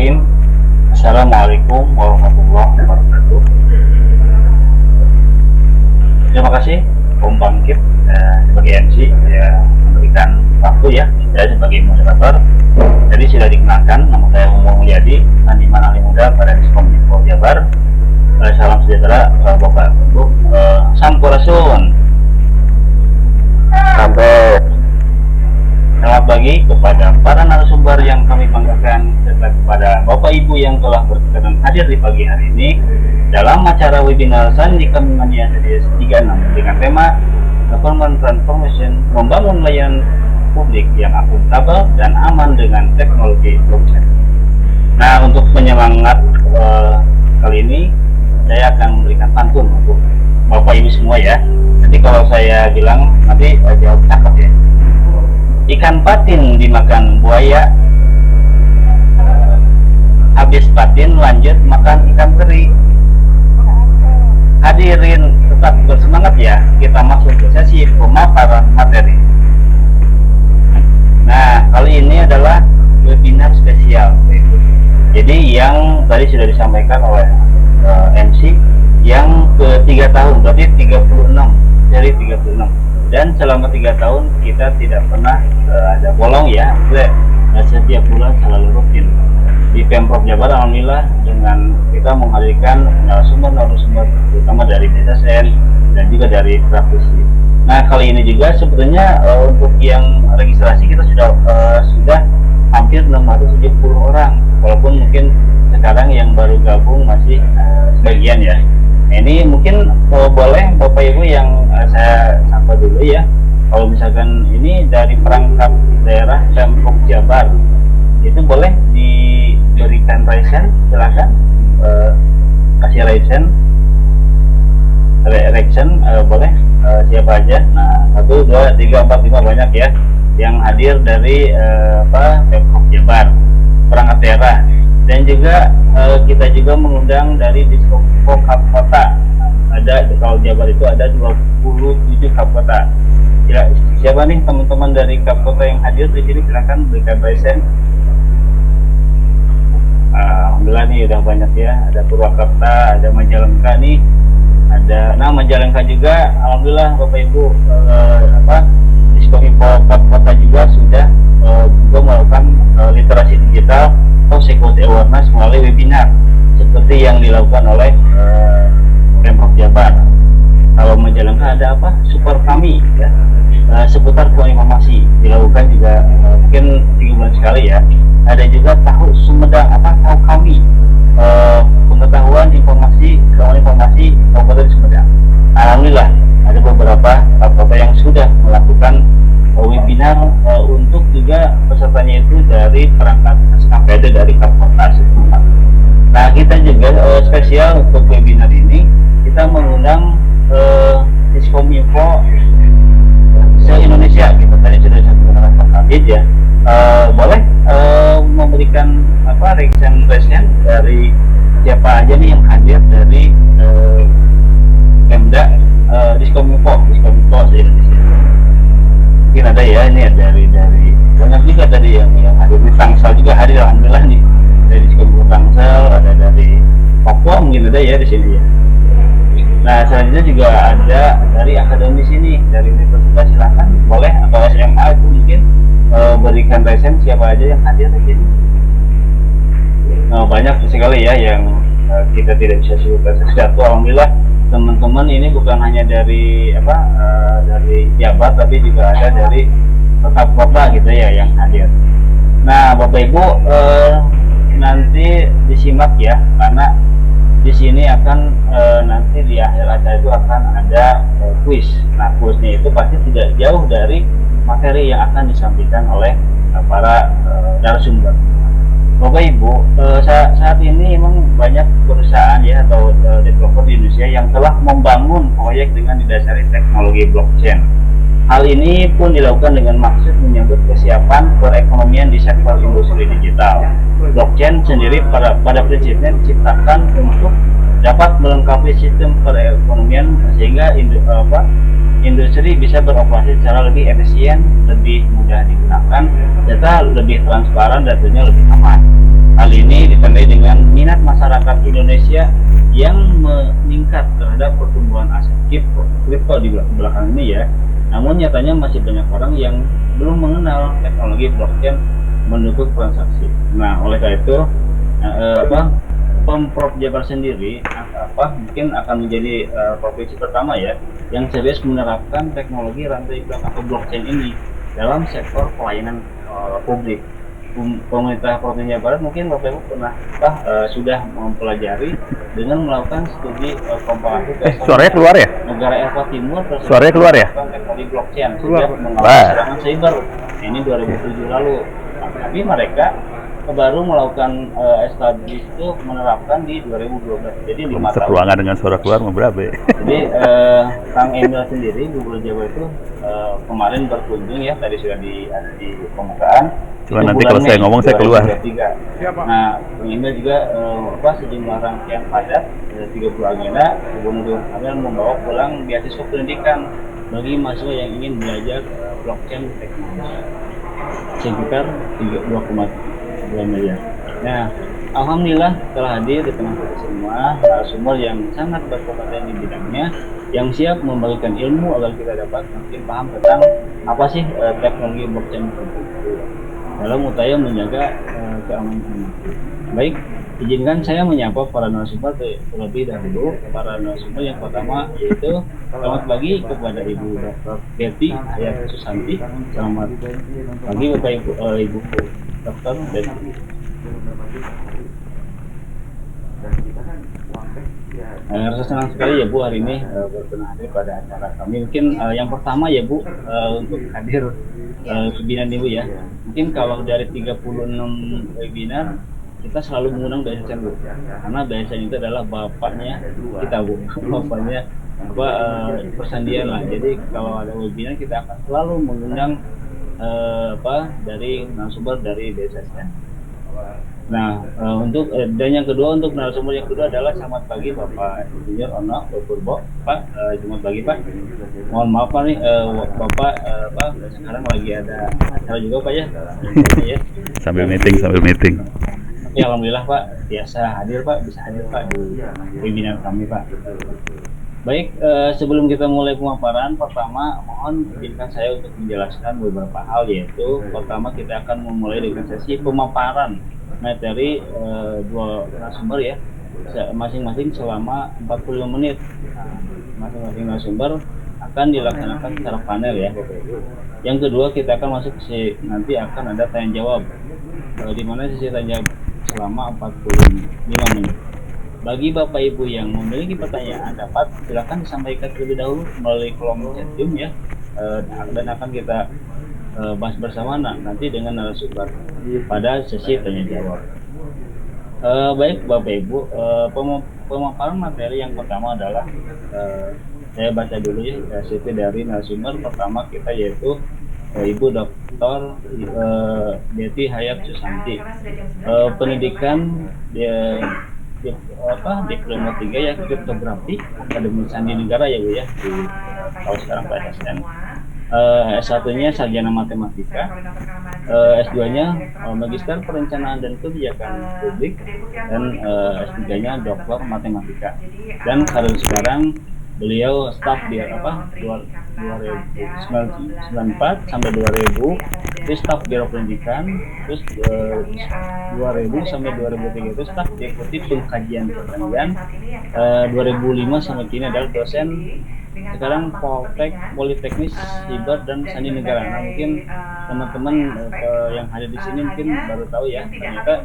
Bismillahirrahmanirrahim. Assalamualaikum warahmatullahi wabarakatuh. Terima kasih Om Bangkit sebagai MC ya, memberikan waktu ya, saya sebagai moderator. Jadi sudah dikenalkan, nama saya Muhammad Mulyadi, Saniman Ali Muda pada Diskominfo Jabar. Salam sejahtera Bapak Ibu. Sampurasun. Sampai. Selamat pagi kepada para narasumber yang kami banggakan, serta kepada Bapak Ibu yang telah berkenan hadir di pagi hari ini dalam acara webinar Sandi Mania Series 36 dengan tema Government Transformation, membangun layanan publik yang akuntabel dan aman dengan teknologi blockchain. Nah, untuk penyemangat kali ini saya akan memberikan pantun untuk Bapak Ibu semua ya. Nanti kalau saya bilang nanti jawab cakep ya. Ikan patin dimakan buaya, habis patin lanjut makan ikan teri. Hadirin tetap bersemangat ya, kita masuk ke sesi pemaparan materi. Nah, kali ini adalah webinar spesial. Jadi yang tadi sudah disampaikan oleh MC yang ke 3 tahun, berarti 36 dari 36. Dan selama 3 tahun kita tidak pernah ada bolong ya, setiap bulan selalu rutin di Pemprov Jabar. Alhamdulillah dengan kita menghadirkan narasumber terutama dari BSSN dan juga dari praktisi. Nah, kali ini juga sebetulnya untuk yang registrasi kita sudah hampir 670 orang, walaupun mungkin sekarang yang baru gabung masih sebagian ya. Ini mungkin boleh Bapak Ibu yang saya sapa dulu ya. Kalau misalkan ini dari perangkat daerah Pemprov Jabar, itu boleh diberikan raisen, silakan kasih raisen, boleh siapa aja. Nah, 1, 2, 3, 4, 5 banyak ya yang hadir dari Pemprov Jabar, perangkat daerah. Dan juga kita juga mengundang dari Diskominfo Kota. Ada kalau Jabar itu ada 27 Kota. Siapa nih teman-teman dari Kota yang hadir di sini, silakan berikan present. Alhamdulillah nih udah banyak ya. Ada Purwakarta, ada Majalengka nih. Ada Majalengka juga. Alhamdulillah Bapak Ibu Diskominfo Kota juga sudah juga melakukan literasi digital atau security awareness melalui webinar seperti yang dilakukan oleh Pemprov Jabar. Kalau Majalengka ada Super Kami ya, seputar informasi dilakukan juga mungkin 3 bulan sekali ya. Ada juga Tahu Sumedang Tahu Kami, pengetahuan informasi Kabupaten Sumedang. Alhamdulillah ada beberapa kota yang sudah melakukan webinar untuk juga pesertanya itu dari perangkat SKPD dari Kabupaten setempat. Nah, kita juga spesial untuk webinar ini kita mengundang Diskominfo se-Indonesia. Kita tadi sudah menggunakan Pak Kabid ya. Boleh memberikan reaction dari siapa aja nih yang hadir dari Pemda Diskominfo se-Indonesia. Mungkin ada ya, ini ada dari banyak juga tadi yang hadir di Tangsel juga hadir, alhamdulillah nih dari Diskominfo Tangsel, ada dari Papua mungkin ada ya di sini ya. Nah, selanjutnya juga ada dari akademis ini, dari universitas, silakan boleh, atau SMA itu mungkin berikan present siapa aja yang hadir di sini. Banyak sekali ya yang kita tidak bisa sebutkan satu. Alhamdulillah teman-teman ini bukan hanya dari dari Jabar, tapi juga ada dari kota gitu ya yang hadir. Nah, Bapak Ibu nanti disimak ya, karena di sini akan nanti di akhir acara itu akan ada kuis. Nah, kuisnya itu pasti tidak jauh dari materi yang akan disampaikan oleh para narasumber. Bapak Ibu, saat ini memang banyak perusahaan ya atau developer di Indonesia yang telah membangun proyek dengan didasari teknologi blockchain. Hal ini pun dilakukan dengan maksud menyambut kesiapan perekonomian di sektor industri digital. Blockchain sendiri pada prinsipnya diciptakan untuk dapat melengkapi sistem perekonomian sehingga industri bisa beroperasi secara lebih efisien, lebih mudah digunakan, serta lebih transparan dan tentunya lebih aman. Hal ini masyarakat Indonesia yang meningkat terhadap pertumbuhan aset kripto di belakang ini ya. Namun nyatanya masih banyak orang yang belum mengenal teknologi blockchain mendukung transaksi. Nah, oleh karena itu Pemprov Jabar sendiri mungkin akan menjadi provinsi pertama ya yang serius menerapkan teknologi rantai blok atau blockchain ini dalam sektor pelayanan publik. Pemerintah Provinsi Jawa Barat mungkin Bapak Ibu pernah sudah mempelajari dengan melakukan studi komparatif suaranya keluar ya? negara Eropa Timur Suaranya keluar ya? teknologi blockchain sejak mengawal serangan cyber ini 2007 lalu. Tapi mereka baru melakukan establish itu menerapkan di 2012. Jadi 5 tahun. Seruangan dengan suara keluar mau berapa ya? Jadi Kang Emil sendiri Gubernur Jawa itu kemarin berkunjung ya, tadi sudah ada di pembukaan. Cuma nanti kalau saya ngomong saya keluar. Nah, Kang Emil juga sejumlah rangkaian padat 30 agenda Gubernur Emil membawa pulang beasiswa pendidikan bagi mahasiswa yang ingin belajar blockchain teknologi sekitar 2,2 miliar. Nah, alhamdulillah telah hadir di tengah kita semua narasumber yang sangat berkompeten di bidangnya, yang siap membagikan ilmu agar kita dapat makin paham tentang apa sih teknologi blockchain itu dalam upaya menjaga keamanan. Baik, izinkan saya menyapa para narasumber terlebih dahulu. Para narasumber yang pertama yaitu selamat pagi kepada Ibu Dr. Betty Hayat Susanti. Selamat pagi Bapak Ibu Dr. Betty. Rasa senang sekali ya Bu hari ini berkenan hadir pada acara kami. Mungkin yang pertama ya Bu untuk hadir webinar ini Bu ya. Mungkin kalau dari 36 webinar kita selalu mengundang BSN Bu, karena BSN itu adalah bapaknya kita Bu, bapaknya persandian lah. Jadi kalau ada webinar kita akan selalu mengundang dari narasumber dari BSN. Nah, dan yang kedua untuk narasumber yang kedua adalah selamat pagi Bapak Insinyur Ono Purbo. Pak, selamat pagi Pak. Mohon maaf Pak nih Bapak sekarang lagi ada acara juga Pak ya. Sambil meeting. Ya, alhamdulillah Pak biasa hadir Pak, bisa hadir Pak di webinar kami Pak. Baik, sebelum kita mulai pemaparan, pertama mohon izinkan saya untuk menjelaskan beberapa hal, yaitu pertama kita akan memulai dengan sesi pemaparan materi dua narasumber ya, masing-masing selama 45 menit. Masing-masing narasumber akan dilaksanakan secara panel ya Bapak Ibu. Yang kedua kita akan masuk nanti akan ada tanya jawab, di mana sesi tanya jawab selama 45 menit. Bagi Bapak Ibu yang memiliki pertanyaan dapat silakan disampaikan terlebih dahulu melalui kolom chat room ya, dan akan kita bahas bersama nanti dengan narasumber pada sesi tanya jawab. Baik Bapak Ibu, pemaparan materi yang pertama adalah saya baca dulu ya CV dari narasumber pertama kita, yaitu Ibu Dr. Betty Hayat Susanti, pendidikan diploma 3 ya, kriptografi Akademi Sandi Negara ya Bu ya, kalau sekarang PSN. S1-nya sarjana matematika, S2-nya magister perencanaan dan kebijakan publik, dan S3-nya doktor matematika. Dan karir sekarang beliau staf di 1994 sampai 2000 itu staf Biro Pendidikan, terus 2000 sampai 2003 itu staf Deputi Pengkajian Pertanian, 2005 sampai kini adalah dosen sekarang Politeknik Siber dan Sandi Negara. Nah, mungkin teman-teman yang hadir di sini mungkin baru tahu ya, ternyata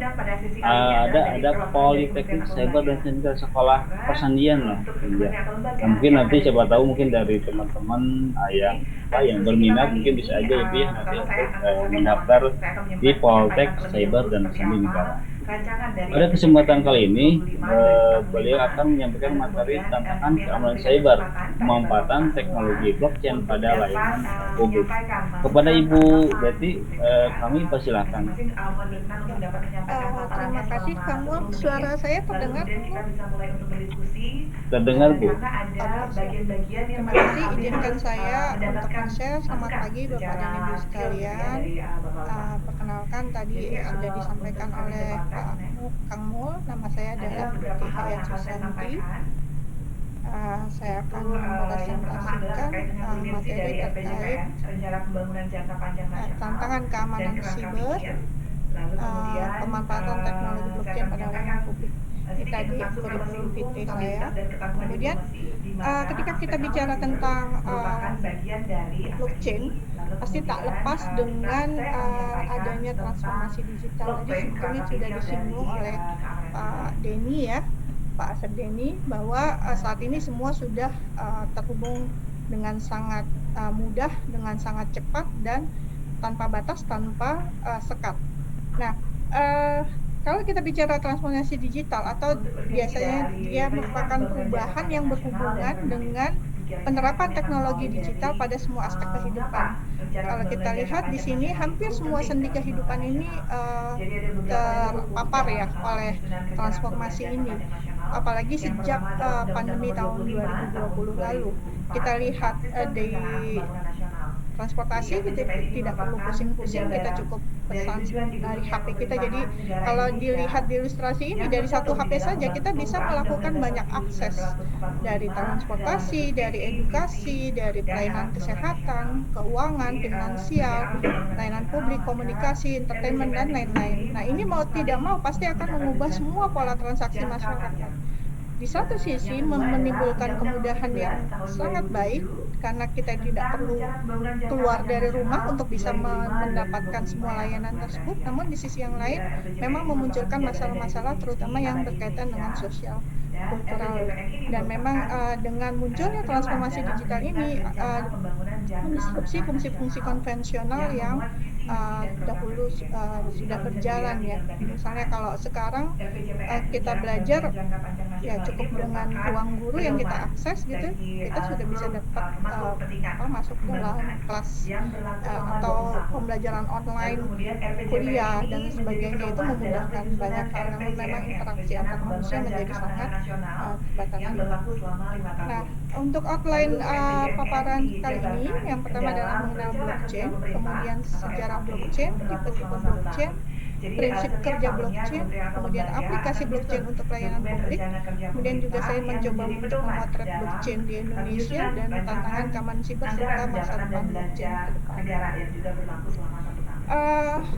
ada Politeknik Siber dan Sandi Negara, sekolah persandian lah ya. Nah, mungkin nanti siapa tahu mungkin dari teman-teman yang berminat mungkin bisa aja ya nanti mendaftar di Poltek Cyber dan Sandi Negara. Pada kesempatan kali ini, beliau akan menyampaikan materi tantangan keamanan cyber, pemanfaatan teknologi blockchain pada layanan publik. Kepada Ibu Betty, kami persilahkan. Terima kasih, kamu suara saya terdengar? Terdengar Bu. Terima kasih, izinkan saya untuk share. Selamat pagi Bapak dan Ibu sekalian. Perkenalkan tadi sudah disampaikan oleh Kang Mul. Nama saya adalah Putih Hayat Susanti. Saya akan mempresentasikan materi terkait tantangan keamanan siber, pemanfaatan teknologi blockchain pada layanan publik. Ini tadi kurikulum vitae saya. Kemudian ketika kita bicara tentang blockchain, pasti tak lepas dengan adanya transformasi digital. Tadi sebetulnya sudah disinggung oleh Pak Denny ya, Pak Asep Denny, bahwa saat ini semua sudah terhubung dengan sangat mudah, dengan sangat cepat dan tanpa batas, tanpa sekat. Nah, kalau kita bicara transformasi digital atau biasanya dia merupakan perubahan yang berhubungan dengan penerapan teknologi digital pada semua aspek kehidupan. Kalau kita lihat di sini hampir semua sendi kehidupan ini terpapar ya oleh transformasi ini. Apalagi sejak pandemi tahun 2020 lalu. Kita lihat di transportasi kita tidak perlu pusing-pusing, kita cukup pesan dari HP kita. Jadi kalau dilihat di ilustrasi ini, dari satu HP saja kita bisa melakukan banyak akses, dari transportasi, dari edukasi, dari pelayanan kesehatan, keuangan, finansial, layanan publik, komunikasi, entertainment, dan lain-lain. Nah, ini mau tidak mau pasti akan mengubah semua pola transaksi masyarakat. Di satu sisi menimbulkan kemudahan yang sangat baik karena kita tidak perlu keluar dari rumah untuk bisa mendapatkan semua layanan tersebut. Namun di sisi yang lain memang memunculkan masalah-masalah terutama yang berkaitan dengan sosial kultural, dan memang dengan munculnya transformasi digital ini mendisrupsi fungsi-fungsi konvensional yang dahulu sudah berjalan ya. Misalnya kalau sekarang kita belajar ya cukup dengan ruang guru yang kita akses gitu, kita sudah bisa dapat masuk dalam kelas atau pembelajaran online, kuliah dan sebagainya. Itu memudahkan banyak hal, namun memang interaksi antar manusia menjadi sangat terbatas. Nah, untuk outline paparan kali ini, yang pertama adalah mengenal blockchain, kemudian sejarah blockchain, tipe-tipe blockchain, prinsip kerja blockchain, kemudian aplikasi blockchain untuk pelayanan publik, kemudian juga saya mencoba untuk memotret blockchain di Indonesia dan tantangan keamanan siber serta masa depan blockchain ke depan.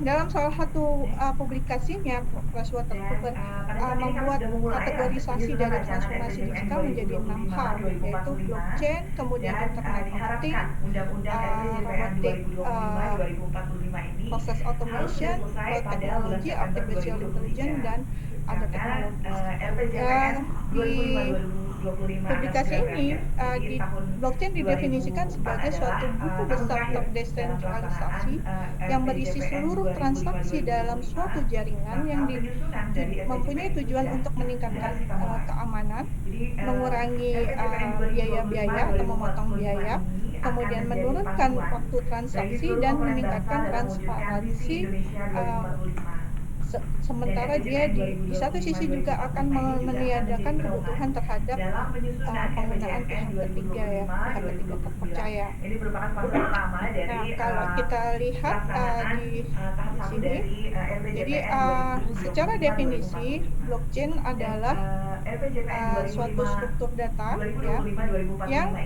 Dalam salah satu publikasinya, PricewaterhouseCoopers membuat kategorisasi dari transformasi digital menjadi 6 hal, yaitu blockchain, kemudian internet of things, robotic process automation, cloud technology, artificial intelligence, dan ada teknologi. Di publikasi ini, blockchain didefinisikan sebagai suatu buku besar terdesentralisasi yang berisi seluruh transaksi dalam suatu jaringan yang mempunyai tujuan untuk meningkatkan keamanan, mengurangi biaya-biaya atau memotong biaya, kemudian menurunkan waktu transaksi dan meningkatkan transparansi. Sementara dia di satu sisi juga akan meniadakan kebutuhan terhadap penggunaan pihak ketiga ya, pihak ketiga terpercaya. Nah, kalau kita lihat di sini, jadi secara definisi blockchain adalah suatu struktur data ya yang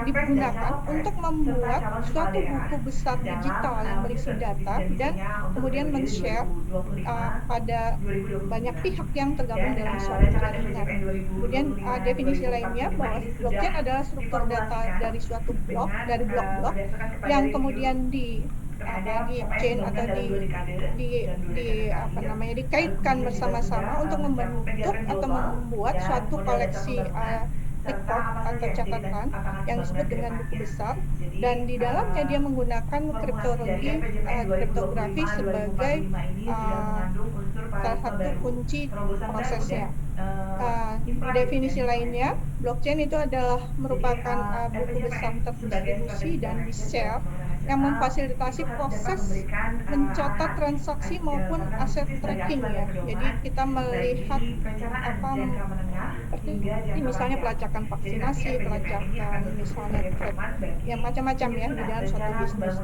digunakan untuk membuat suatu buku besar digital yang berisi data dan kemudian men-share pada banyak pihak yang tergabung dalam suatu jaringan. Kemudian definisi lainnya bahwa blockchain adalah struktur data dari suatu blok, dari blok-blok yang kemudian di chain atau dikaitkan bersama-sama untuk membentuk atau membuat suatu koleksi record atau catatan yang disebut dengan buku besar, dan di dalamnya dia menggunakan kriptografi sebagai salah satu kunci prosesnya. Definisi lainnya, blockchain itu adalah merupakan buku besar terdistribusi dan di-share yang memfasilitasi proses mencatat transaksi maupun aset tracking ya. Jadi kita melihat seperti misalnya pelacakan vaksinasi, pelacakan misalnya track yang macam-macam ya di dalam suatu bisnis.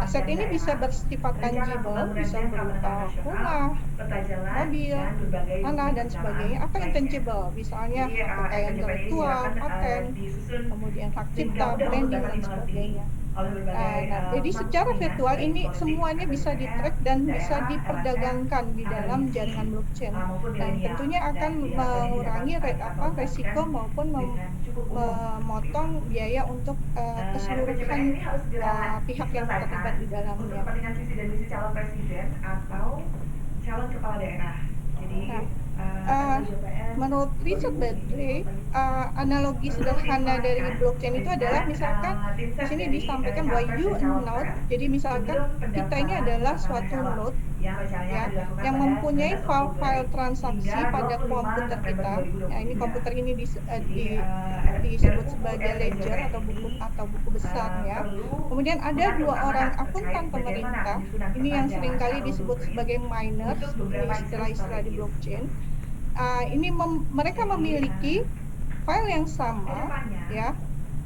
Aset ini bisa bersifat tangible, bisa berupa rumah, mobil, tanah dan sebagainya, atau intangible, misalnya kekayaan intelektual, paten, kemudian hak cipta, branding dan sebagainya. Jadi secara virtual ini semuanya bisa di-track dan bisa diperdagangkan di dalam jaringan blockchain. Dan tentunya akan mengurangi resiko maupun memotong biaya untuk keseluruhan pihak yang terlibat di dalamnya. Kepentingan visi dan misi calon presiden atau calon kepala daerah. Jadi menurut Richard Bentley, analogi sederhana dari blockchain itu adalah misalkan di sini disampaikan bahwa node, jadi misalkan kita ini adalah suatu node ya, yang mempunyai file transaksi pada komputer kita. Nah, ini komputer ini disebut sebagai ledger atau buku besar ya. Kemudian ada dua orang akuntan pemerintah, ini yang seringkali disebut sebagai miners di istilah-istilah di blockchain. Mereka memiliki file yang sama ya.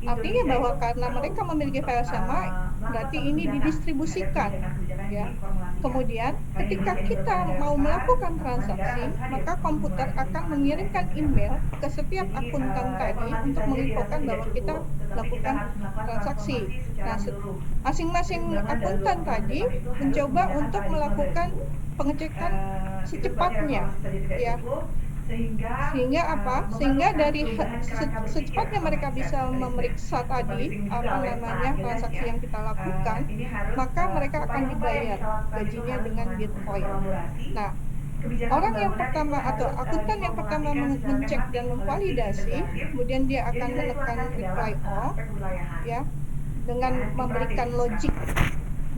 Artinya bahwa karena mereka memiliki file sama, berarti ini didistribusikan ya. Kemudian ketika kita mau melakukan transaksi, maka komputer akan mengirimkan email ke setiap akuntan tadi untuk menginfokan bahwa kita lakukan transaksi. Nah, masing-masing akuntan tadi mencoba untuk melakukan pengecekan secepatnya ya. Sehingga dari secepatnya mereka bisa memeriksa tadi transaksi yang kita lakukan, maka mereka akan dibayar gajinya dengan Bitcoin. Nah, orang yang pertama atau akuntan yang pertama mengecek dan memvalidasi, kemudian dia akan menekan reply all ya, dengan memberikan logik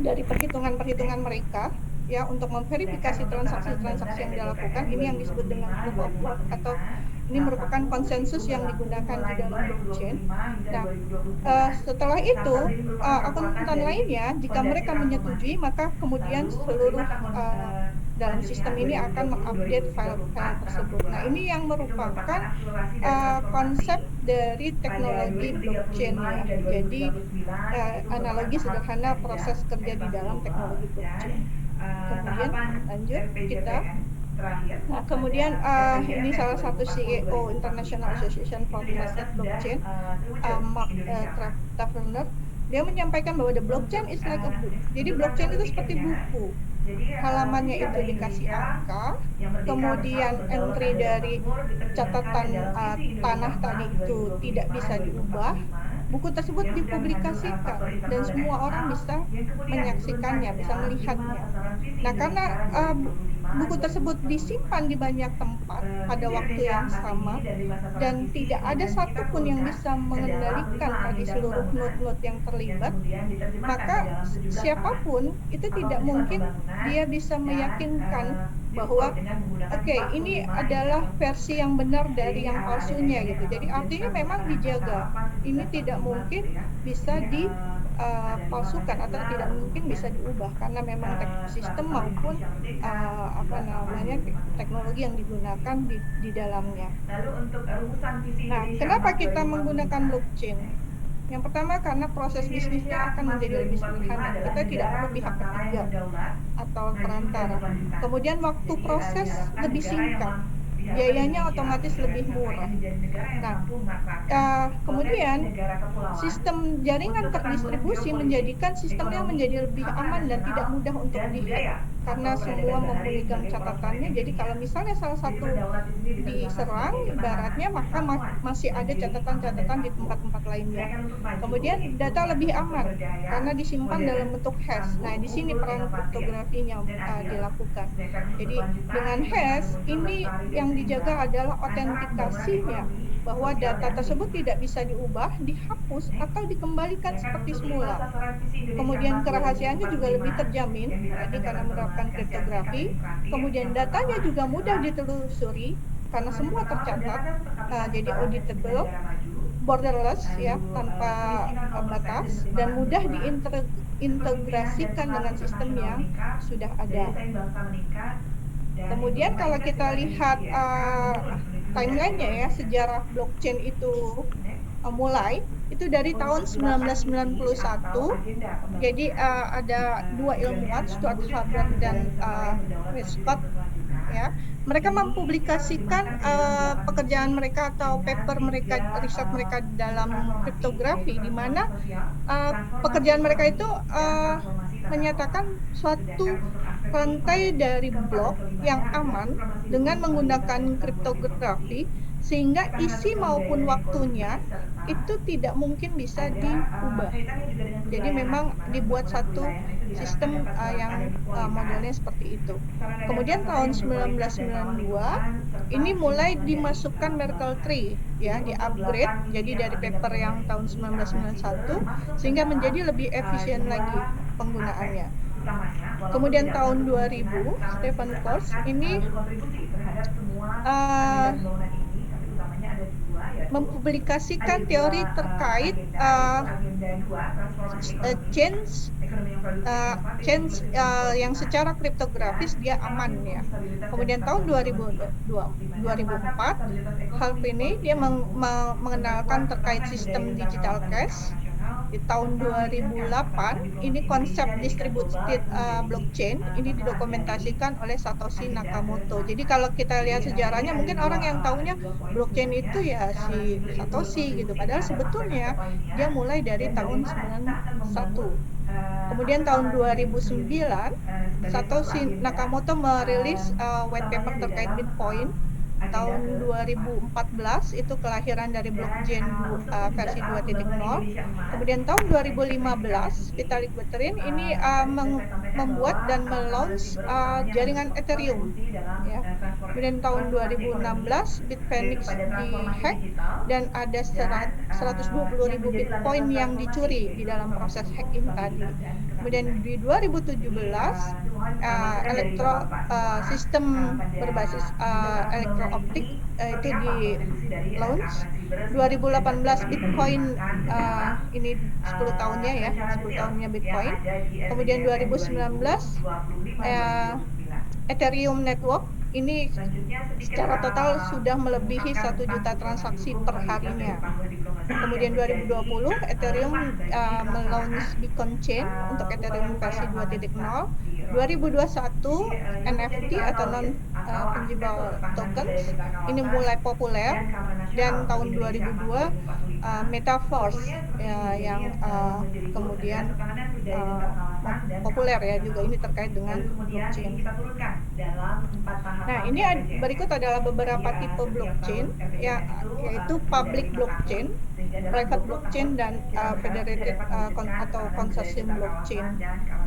dari perhitungan mereka ya untuk memverifikasi transaksi yang dilakukan. Ini yang disebut dengan proof of work, atau ini merupakan konsensus yang digunakan di dalam blockchain. Nah, setelah itu akuntan lainnya jika mereka menyetujui, maka kemudian seluruh dalam sistem ini akan mengupdate file-file tersebut. Nah, ini yang merupakan konsep dari teknologi blockchain ya. Jadi analogi sederhana proses kerja di dalam teknologi blockchain. Kemudian lanjut kita. Nah, kemudian ini salah satu CEO International Association for Trusted Blockchain, Mark Tavener, dia menyampaikan bahwa the blockchain is like a book. Jadi blockchain itu seperti buku. Halamannya itu dikasih angka, kemudian entry dari catatan tanah tadi itu tidak bisa diubah. Buku tersebut dipublikasikan dan semua orang bisa menyaksikannya, bisa melihatnya. Nah, karena buku tersebut disimpan di banyak tempat pada waktu yang sama dan tidak ada satupun yang bisa mengendalikan tadi seluruh node-node yang terlibat, maka siapapun itu tidak mungkin dia bisa meyakinkan bahwa ini adalah versi yang benar dari yang palsunya gitu. Jadi artinya memang dijaga. Ini tidak mungkin bisa dipalsukan atau tidak mungkin bisa diubah karena memang sistem maupun teknologi yang digunakan di dalamnya. Nah, kenapa kita menggunakan blockchain? Yang pertama karena proses bisnisnya akan menjadi lebih sederhana. Kita tidak perlu pihak ketiga atau perantara. Kemudian waktu proses lebih singkat, biayanya otomatis lebih murah. Nah, kemudian sistem jaringan terdistribusi menjadikan sistemnya menjadi lebih aman dan tidak mudah untuk dihack karena semua memegang catatannya. Jadi kalau misalnya salah satu diserang ibaratnya, maka masih ada catatan-catatan di tempat-tempat lainnya. Kemudian data lebih aman karena disimpan dalam bentuk hash. Nah, di sini peran kriptografinya dilakukan. Jadi dengan hash ini yang dijaga adalah autentikasinya, bahwa data tersebut tidak bisa diubah, dihapus atau dikembalikan seperti semula. Kemudian kerahasiaannya juga lebih terjamin, jadi karena menerapkan kriptografi. Kemudian datanya juga mudah ditelusuri karena semua tercatat, jadi auditable, borderless ya, tanpa batas, dan mudah mengintegrasikan dengan sistem yang sudah ada. Kemudian kalau kita lihat timeline-nya ya, sejarah blockchain itu mulai itu dari tahun 1991. Jadi ada dua ilmuwan, Stuart Haber dan Westcott, ya. Mereka mempublikasikan pekerjaan mereka atau paper mereka, riset mereka dalam kriptografi, di mana pekerjaan mereka itu menyatakan suatu rantai dari blok yang aman dengan menggunakan kriptografi, sehingga isi maupun waktunya itu tidak mungkin bisa diubah. Jadi memang dibuat satu sistem yang modelnya seperti itu. Kemudian tahun 1992 ini mulai dimasukkan Merkle tree, ya, di-upgrade jadi dari paper yang tahun 1991 sehingga menjadi lebih efisien lagi penggunaannya. Kemudian tahun 2000 Stephen Kors ini mempublikasikan teori terkait change yang secara kriptografis dia aman, ya. Kemudian tahun 2004 Hal ini dia mengenalkan terkait sistem digital cash. Di tahun 2008 ini konsep distributed blockchain ini didokumentasikan oleh Satoshi Nakamoto. Jadi kalau kita lihat sejarahnya, mungkin orang yang tahunya blockchain itu ya si Satoshi gitu, padahal sebetulnya dia mulai dari tahun 91. Kemudian tahun 2009 Satoshi Nakamoto merilis white paper terkait Bitcoin. Tahun 2014 itu kelahiran dari blockchain versi 2.0. Kemudian tahun 2015 Vitalik Buterin ini membuat dan melaunch jaringan Ethereum, ya. Kemudian tahun 2016 Bitfinex dihack dan ada 120.000 Bitcoin yang dicuri di dalam proses hacking tadi. Kemudian di 2017 sistem berbasis elektrooptik itu di launch. 2018 Bitcoin ini 10 tahunnya, ya, 10 tahunnya Bitcoin. Kemudian 2019 Ethereum Network ini secara total sudah melebihi 1 juta transaksi per harinya. Kemudian 2020 Ethereum melaunch Beacon Chain untuk Ethereum versi 2.0. 2021 NFT atau non fungible tokens ini mulai populer, dan tahun 2002 Metaverse yang kemudian populer, ya, juga ini terkait dengan blockchain. Nah, ini berikut adalah beberapa tipe blockchain, ya, yaitu public blockchain, private blockchain, dan federated atau consortium blockchain.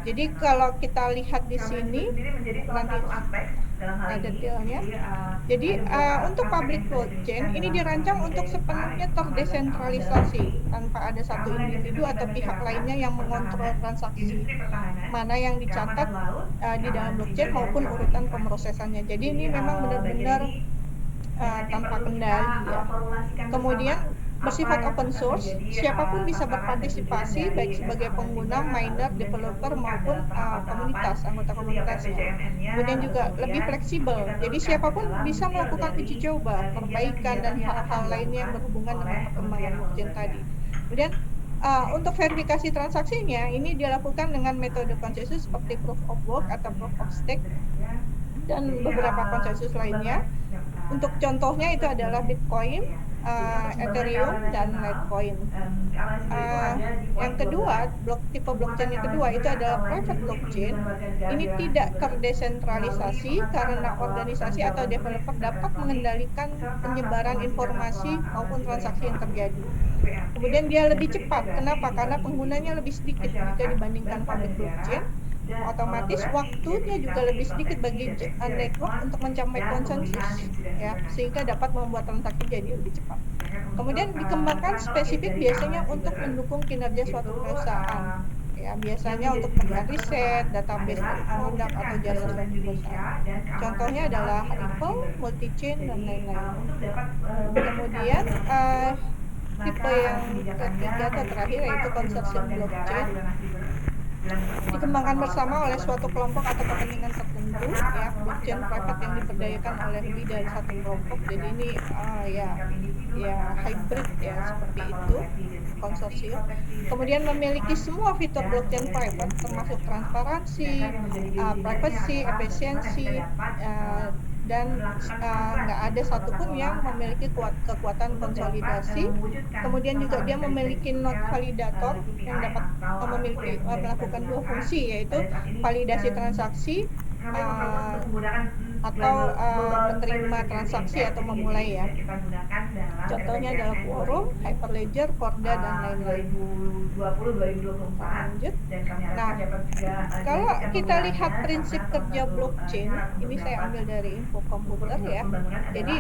Jadi kalau kita lihat di sini nanti ada detailnya. Jadi untuk public blockchain ini dirancang untuk sepenuhnya terdesentralisasi tanpa ada satu individu atau pihak lainnya yang mengontrol transaksi mana yang dicatat di dalam blockchain maupun urutan pemrosesannya. Jadi ini memang benar-benar tanpa kendali, ya. Kemudian bersifat open source, siapapun bisa berpartisipasi baik sebagai pengguna, miner, developer maupun anggota komunitasnya. Kemudian juga lebih fleksibel, jadi siapapun bisa melakukan uji coba, perbaikan, dan hal-hal lainnya yang berhubungan dengan perkembangan blockchain tadi. Kemudian untuk verifikasi transaksinya ini dilakukan dengan metode konsensus seperti proof of work atau proof of stake dan beberapa konsensus lainnya. Untuk contohnya itu adalah Bitcoin, Ethereum, dan Litecoin. Yang kedua, tipe blockchain yang kedua itu adalah private blockchain. Ini tidak terdesentralisasi karena organisasi atau developer dapat mengendalikan penyebaran informasi maupun transaksi yang terjadi. Kemudian dia lebih cepat. Kenapa? Karena penggunanya lebih sedikit jika dibandingkan public blockchain. Otomatis waktunya juga lebih sedikit bagi network untuk mencapai konsensus, ya, sehingga dapat membuat transaksi jadi lebih cepat. Kemudian dikembangkan spesifik biasanya untuk mendukung kinerja suatu perusahaan, ya, biasanya untuk melakukan riset, database produk atau jasa suatu perusahaan. Contohnya adalah Ripple, Multichain, dan lain-lain. Kemudian tipe yang ketiga atau terakhir yaitu konsorsium blockchain. dikembangkan bersama oleh suatu kelompok atau kepentingan tertentu, ya. Blockchain private yang diberdayakan oleh lebih dari satu kelompok. Jadi ini ya hybrid ya, seperti itu, konsorsium. Kemudian memiliki semua fitur blockchain private termasuk transparansi, privacy, efisiensi, dan nggak ada satupun yang memiliki kekuatan konsolidasi. Kemudian juga dia memiliki node validator yang dapat melakukan dua fungsi, yaitu validasi transaksi atau menerima transaksi atau memulai, ya. Contohnya adalah Quorum, Hyperledger, Corda, dan lain-lain. Lanjut. Nah, kalau kita lihat prinsip kerja blockchain, ini saya ambil dari info komputer, ya. Jadi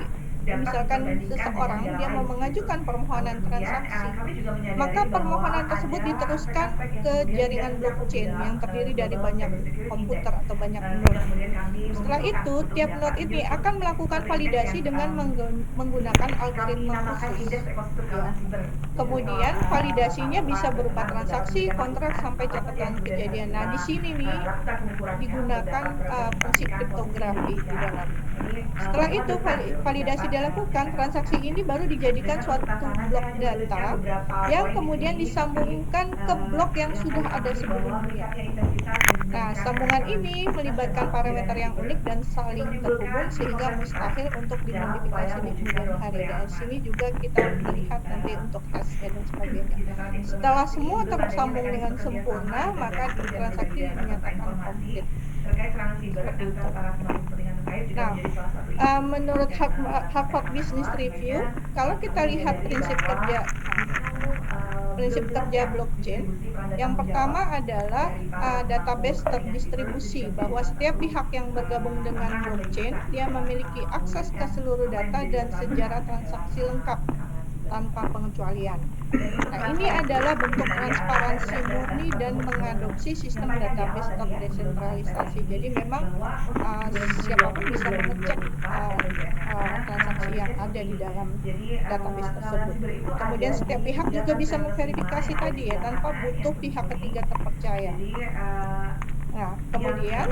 misalkan seseorang dia mau mengajukan permohonan transaksi, maka permohonan tersebut diteruskan ke jaringan blockchain yang terdiri dari banyak komputer atau banyak node. Setelah itu, tiap node ini akan melakukan validasi dengan menggunakan algoritma khusus. Ya. Kemudian validasinya bisa berupa transaksi, kontrak, sampai catatan kejadian. Nah, di sini nih digunakan fungsi kriptografi di dalam. Setelah itu validasi dilakukan, transaksi ini baru dijadikan suatu blok data yang kemudian disambungkan ke blok yang sudah ada sebelumnya. Nah, sambungan ini melibatkan parameter yang unik dan saling terhubung sehingga mustahil untuk dimodifikasi di kemudian hari. Dan sini juga kita melihat nanti untuk hash dan sebagainya. Setelah semua tersambung dengan sempurna, maka transaksi dinyatakan komplit. Nah, menurut Harvard Business Review, kalau kita lihat prinsip kerja blockchain, yang pertama adalah database terdistribusi, bahwa setiap pihak yang bergabung dengan blockchain dia memiliki akses ke seluruh data dan sejarah transaksi lengkap tanpa pengecualian. Nah, ini adalah bentuk transparansi murni dan mengadopsi sistem database terdesentralisasi. Jadi memang siapapun bisa mengecek transaksi yang ada di dalam database tersebut. Kemudian setiap pihak juga bisa memverifikasi tadi, ya, tanpa butuh pihak ketiga terpercaya. Nah, kemudian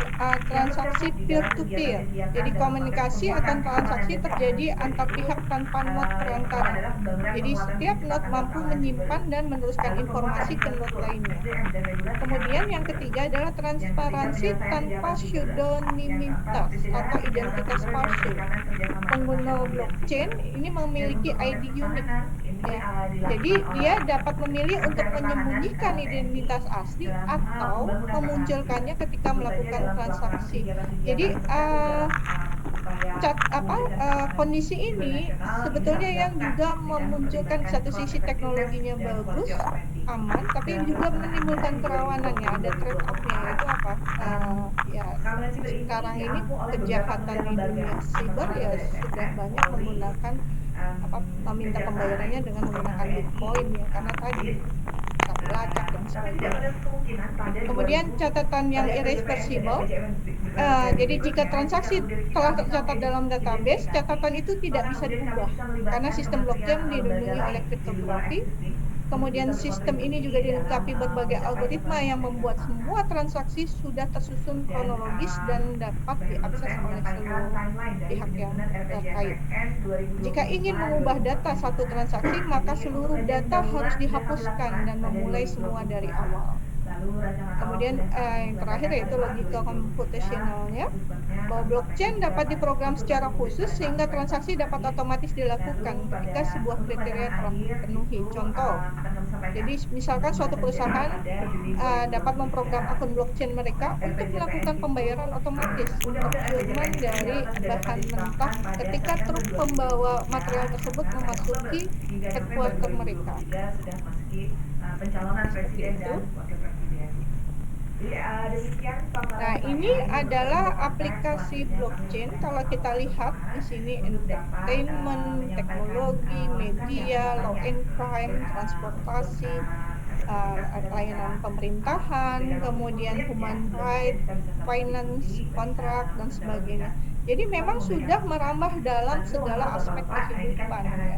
transaksi peer-to-peer. Jadi komunikasi atau transaksi terjadi antar pihak tanpa node perantara. Jadi setiap node mampu menyimpan dan meneruskan informasi ke node lainnya. Kemudian yang ketiga adalah transparansi tanpa pseudonimitas atau identitas palsu. Pengguna blockchain ini memiliki ID unik. Ya. Jadi dia dapat memilih untuk menyembunyikan identitas asli atau memunculkannya ketika melakukan transaksi. Jadi kondisi ini sebetulnya yang juga memunculkan satu sisi teknologinya bagus, aman, tapi juga menimbulkan kerawanannya. Ada trade off-nya, yaitu apa? Sekarang ini kejahatan di dunia siber ya sudah banyak menggunakan meminta pembayarannya dengan menggunakan Bitcoin, ya, karena tadi lacak dan sebagainya. Kemudian catatan yang irreversible, jadi jika transaksi telah tercatat dalam database, catatan itu tidak bisa diubah karena sistem blockchain dilindungi oleh kriptografi. Kemudian sistem ini juga dilengkapi berbagai algoritma yang membuat semua transaksi sudah tersusun kronologis dan dapat diakses oleh seluruh pihak yang terkait. Jika ingin mengubah data satu transaksi, maka seluruh data harus dihapuskan dan memulai semua dari awal. Kemudian yang terakhir yaitu logika computationalnya, bahwa blockchain dapat diprogram secara khusus sehingga transaksi dapat otomatis dilakukan ketika sebuah kriteria telah dipenuhi. Contoh, jadi misalkan suatu perusahaan dapat memprogram akun blockchain mereka untuk melakukan pembayaran otomatis procurement dari bahan mentah ketika truk pembawa material tersebut memasuki headquarter mereka. Seperti itu. Nah, ini adalah aplikasi blockchain. Kalau kita lihat di sini entertainment, teknologi, media, law and crime, transportasi, layanan pemerintahan, kemudian human rights, finance, kontrak, dan sebagainya. Jadi memang sudah merambah dalam segala aspek kehidupan, ya.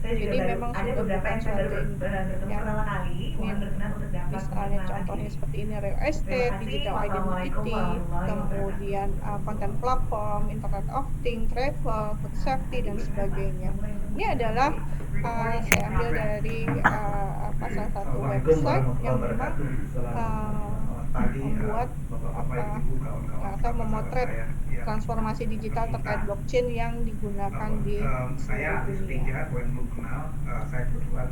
Saya juga Jadi baru memang ada sudah beberapa bukan yang saya baru suatu bertemu yang pertama kali, mohon ini berkenan untuk dapat misalnya perkenalkan contohnya diri. seperti ini real Terima estate, kasih. digital Wassalamualaikum identity, warahmatullahi wabarakatuh. kemudian content platform, internet of things, travel, food safety dan sebagainya. Ini adalah saya ambil dari salah satu website yang memang membuat atau memotret transformasi digital terkait blockchain yang digunakan di seluruh dunia.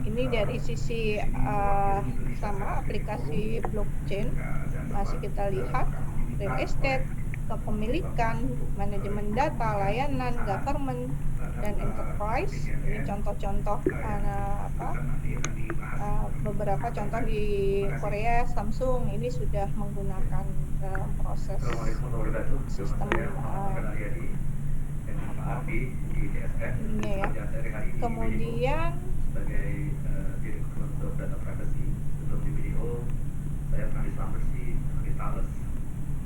Ini dari sisi sama aplikasi blockchain masih kita lihat real estate, kepemilikan, manajemen data, layanan, government, dan enterprise. Ini contoh-contoh beberapa contoh di Korea, Samsung ini sudah menggunakan dalam proses sistem ini ya. Kemudian sebagai Direktur untuk Data Privacy untuk di video saya pernah di Slambersih, di Thales,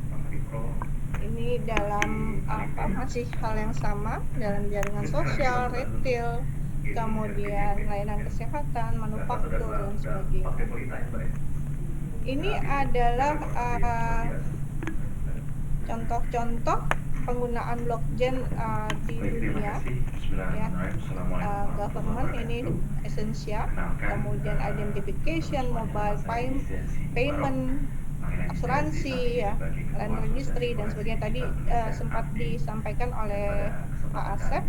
pernah di Pro. Ini dalam masih hal yang sama dalam jaringan sosial, retail, kemudian layanan kesehatan, manufaktur dan sebagainya. Ini adalah contoh-contoh penggunaan blockchain di dunia ya. Government ini esensial, kemudian identification, mobile payment, asuransi ya, land registry dan sebagainya. Tadi sempat disampaikan oleh Pak Asep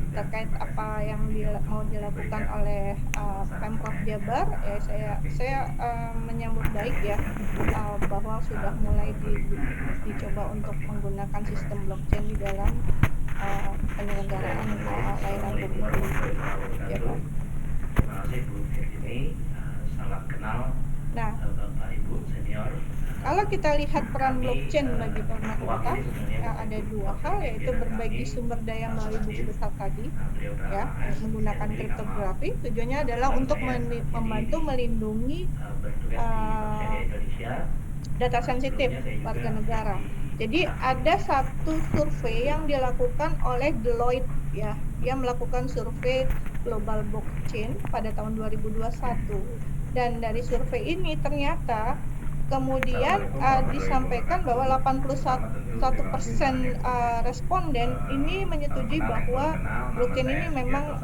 terkait apa yang mau dilakukan oleh Pemprov Jabar. Saya menyambut baik ya bahwa sudah mulai dicoba untuk menggunakan sistem blockchain di dalam penyelenggaraan layanan publik ya Pak. Terima kasih Bu Firly, salam kenal Bapak Ibu senior. Kalau kita lihat peran blockchain bagi pemerintah, ada dua hal, yaitu berbagi sumber daya melalui buku besar tadi, ya, menggunakan kriptografi. Tujuannya adalah untuk membantu melindungi data sensitif warga negara. Jadi ada satu survei yang dilakukan oleh Deloitte, ya, dia melakukan survei global blockchain pada tahun 2021. Dan dari survei ini ternyata kemudian disampaikan bahwa 81% responden ini menyetujui bahwa blockchain ini memang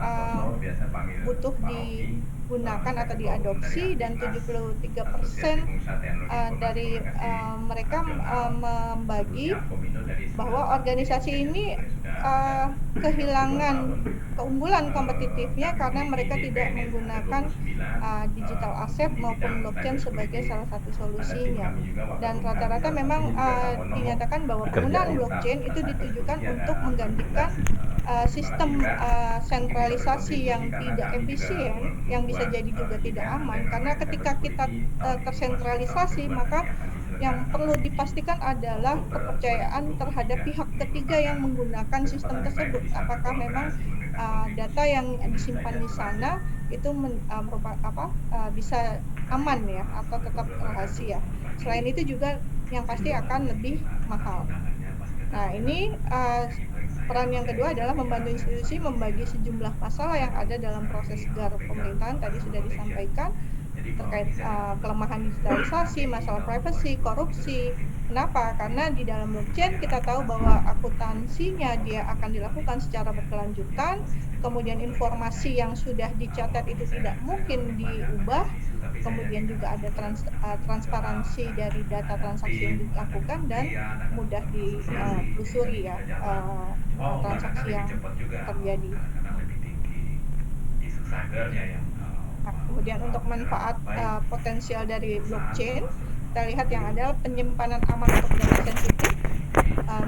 butuh digunakan atau diadopsi, dan 73% dari mereka membagi bahwa organisasi ini kehilangan keunggulan kompetitifnya karena mereka tidak menggunakan digital asset maupun blockchain sebagai salah satu solusinya. Dan rata-rata memang dinyatakan bahwa penggunaan blockchain itu ditujukan untuk menggantikan sistem sentralisasi yang tidak efisien, yang bisa jadi juga tidak aman. Karena ketika kita tersentralisasi, maka yang perlu dipastikan adalah kepercayaan terhadap pihak ketiga yang menggunakan sistem tersebut. Apakah memang data yang disimpan di sana itu bisa aman ya, atau tetap rahasia. Selain itu juga yang pasti akan lebih mahal. Nah, ini peran yang kedua adalah membantu institusi membagi sejumlah masalah yang ada dalam proses garap pemerintahan. Tadi sudah disampaikan terkait kelemahan digitalisasi, masalah privacy, korupsi. Kenapa? Karena di dalam blockchain kita tahu bahwa akuntansinya dia akan dilakukan secara berkelanjutan, kemudian informasi yang sudah dicatat itu tidak mungkin diubah, kemudian juga ada transparansi dari data transaksi yang dilakukan dan mudah ditelusuri ya transaksi yang terjadi. Nah, kemudian untuk manfaat potensial dari blockchain, kita lihat yang ada penyimpanan aman untuk data sensitif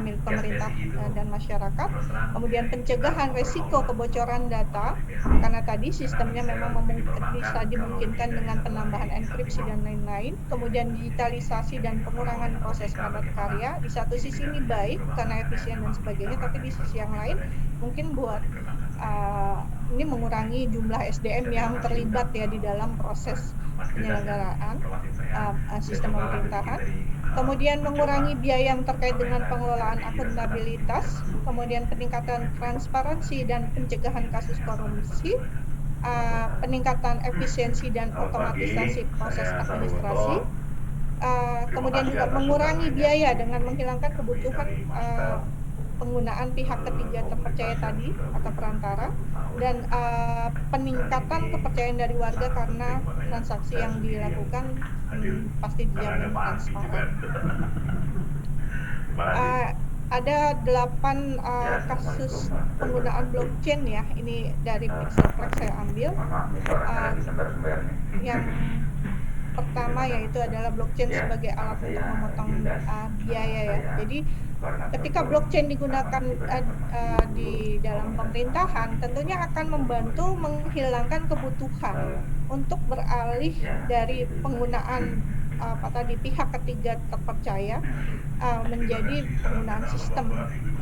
milik pemerintah dan masyarakat, kemudian pencegahan resiko kebocoran data karena tadi sistemnya memang bisa dimungkinkan dengan penambahan enkripsi dan lain-lain, kemudian digitalisasi dan pengurangan proses padat karya. Di satu sisi ini baik karena efisien dan sebagainya, tapi di sisi yang lain mungkin buat ini mengurangi jumlah SDM yang terlibat ya di dalam proses penyelenggaraan sistem pemerintahan, kemudian mengurangi biaya yang terkait dengan pengelolaan akuntabilitas, kemudian peningkatan transparansi dan pencegahan kasus korupsi, peningkatan efisiensi dan otomatisasi proses administrasi, kemudian juga mengurangi biaya dengan menghilangkan kebutuhan penggunaan pihak ketiga terpercaya tadi atau perantara, dan peningkatan kepercayaan dari warga karena transaksi yang dilakukan pasti dijamin transparan. Ada 8 kasus penggunaan blockchain ya, ini dari Pixeltrack saya ambil. Yang pertama yaitu adalah blockchain sebagai alat untuk memotong biaya ya. Jadi ketika blockchain digunakan di dalam pemerintahan, tentunya akan membantu menghilangkan kebutuhan untuk beralih dari penggunaan pihak ketiga terpercaya menjadi penggunaan sistem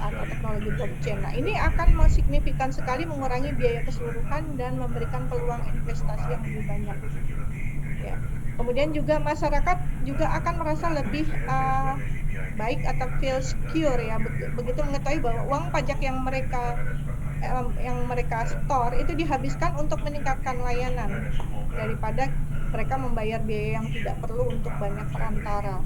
atau teknologi blockchain. Nah, ini akan signifikan sekali mengurangi biaya keseluruhan dan memberikan peluang investasi yang lebih banyak. Ya. Kemudian juga masyarakat juga akan merasa lebih baik atau feel secure ya, begitu mengetahui bahwa uang pajak yang mereka store itu dihabiskan untuk meningkatkan layanan daripada mereka membayar biaya yang tidak perlu untuk banyak perantara.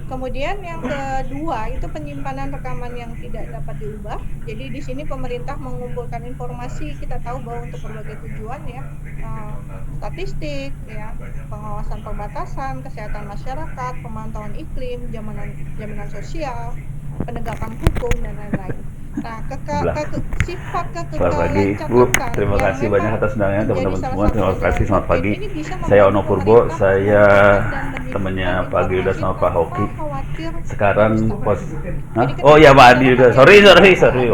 Kemudian yang kedua itu penyimpanan rekaman yang tidak dapat diubah. Jadi di sini pemerintah mengumpulkan informasi, kita tahu bahwa untuk berbagai tujuan ya, statistik ya, pengawasan perbatasan, kesehatan masyarakat, pemantauan iklim, jaminan sosial, penegakan hukum dan lain-lain. Nah, sifat kekekalan catatan. Terima kasih banyak atas undangannya teman-teman semua. Terima kasih, selamat pagi. Ini bisa Saya Ono Purbo, saya dan temannya menjadi Pak Gilda sama Pak Hoki. khawatir Sekarang pos, oh ya Pak Adi udah, sorry.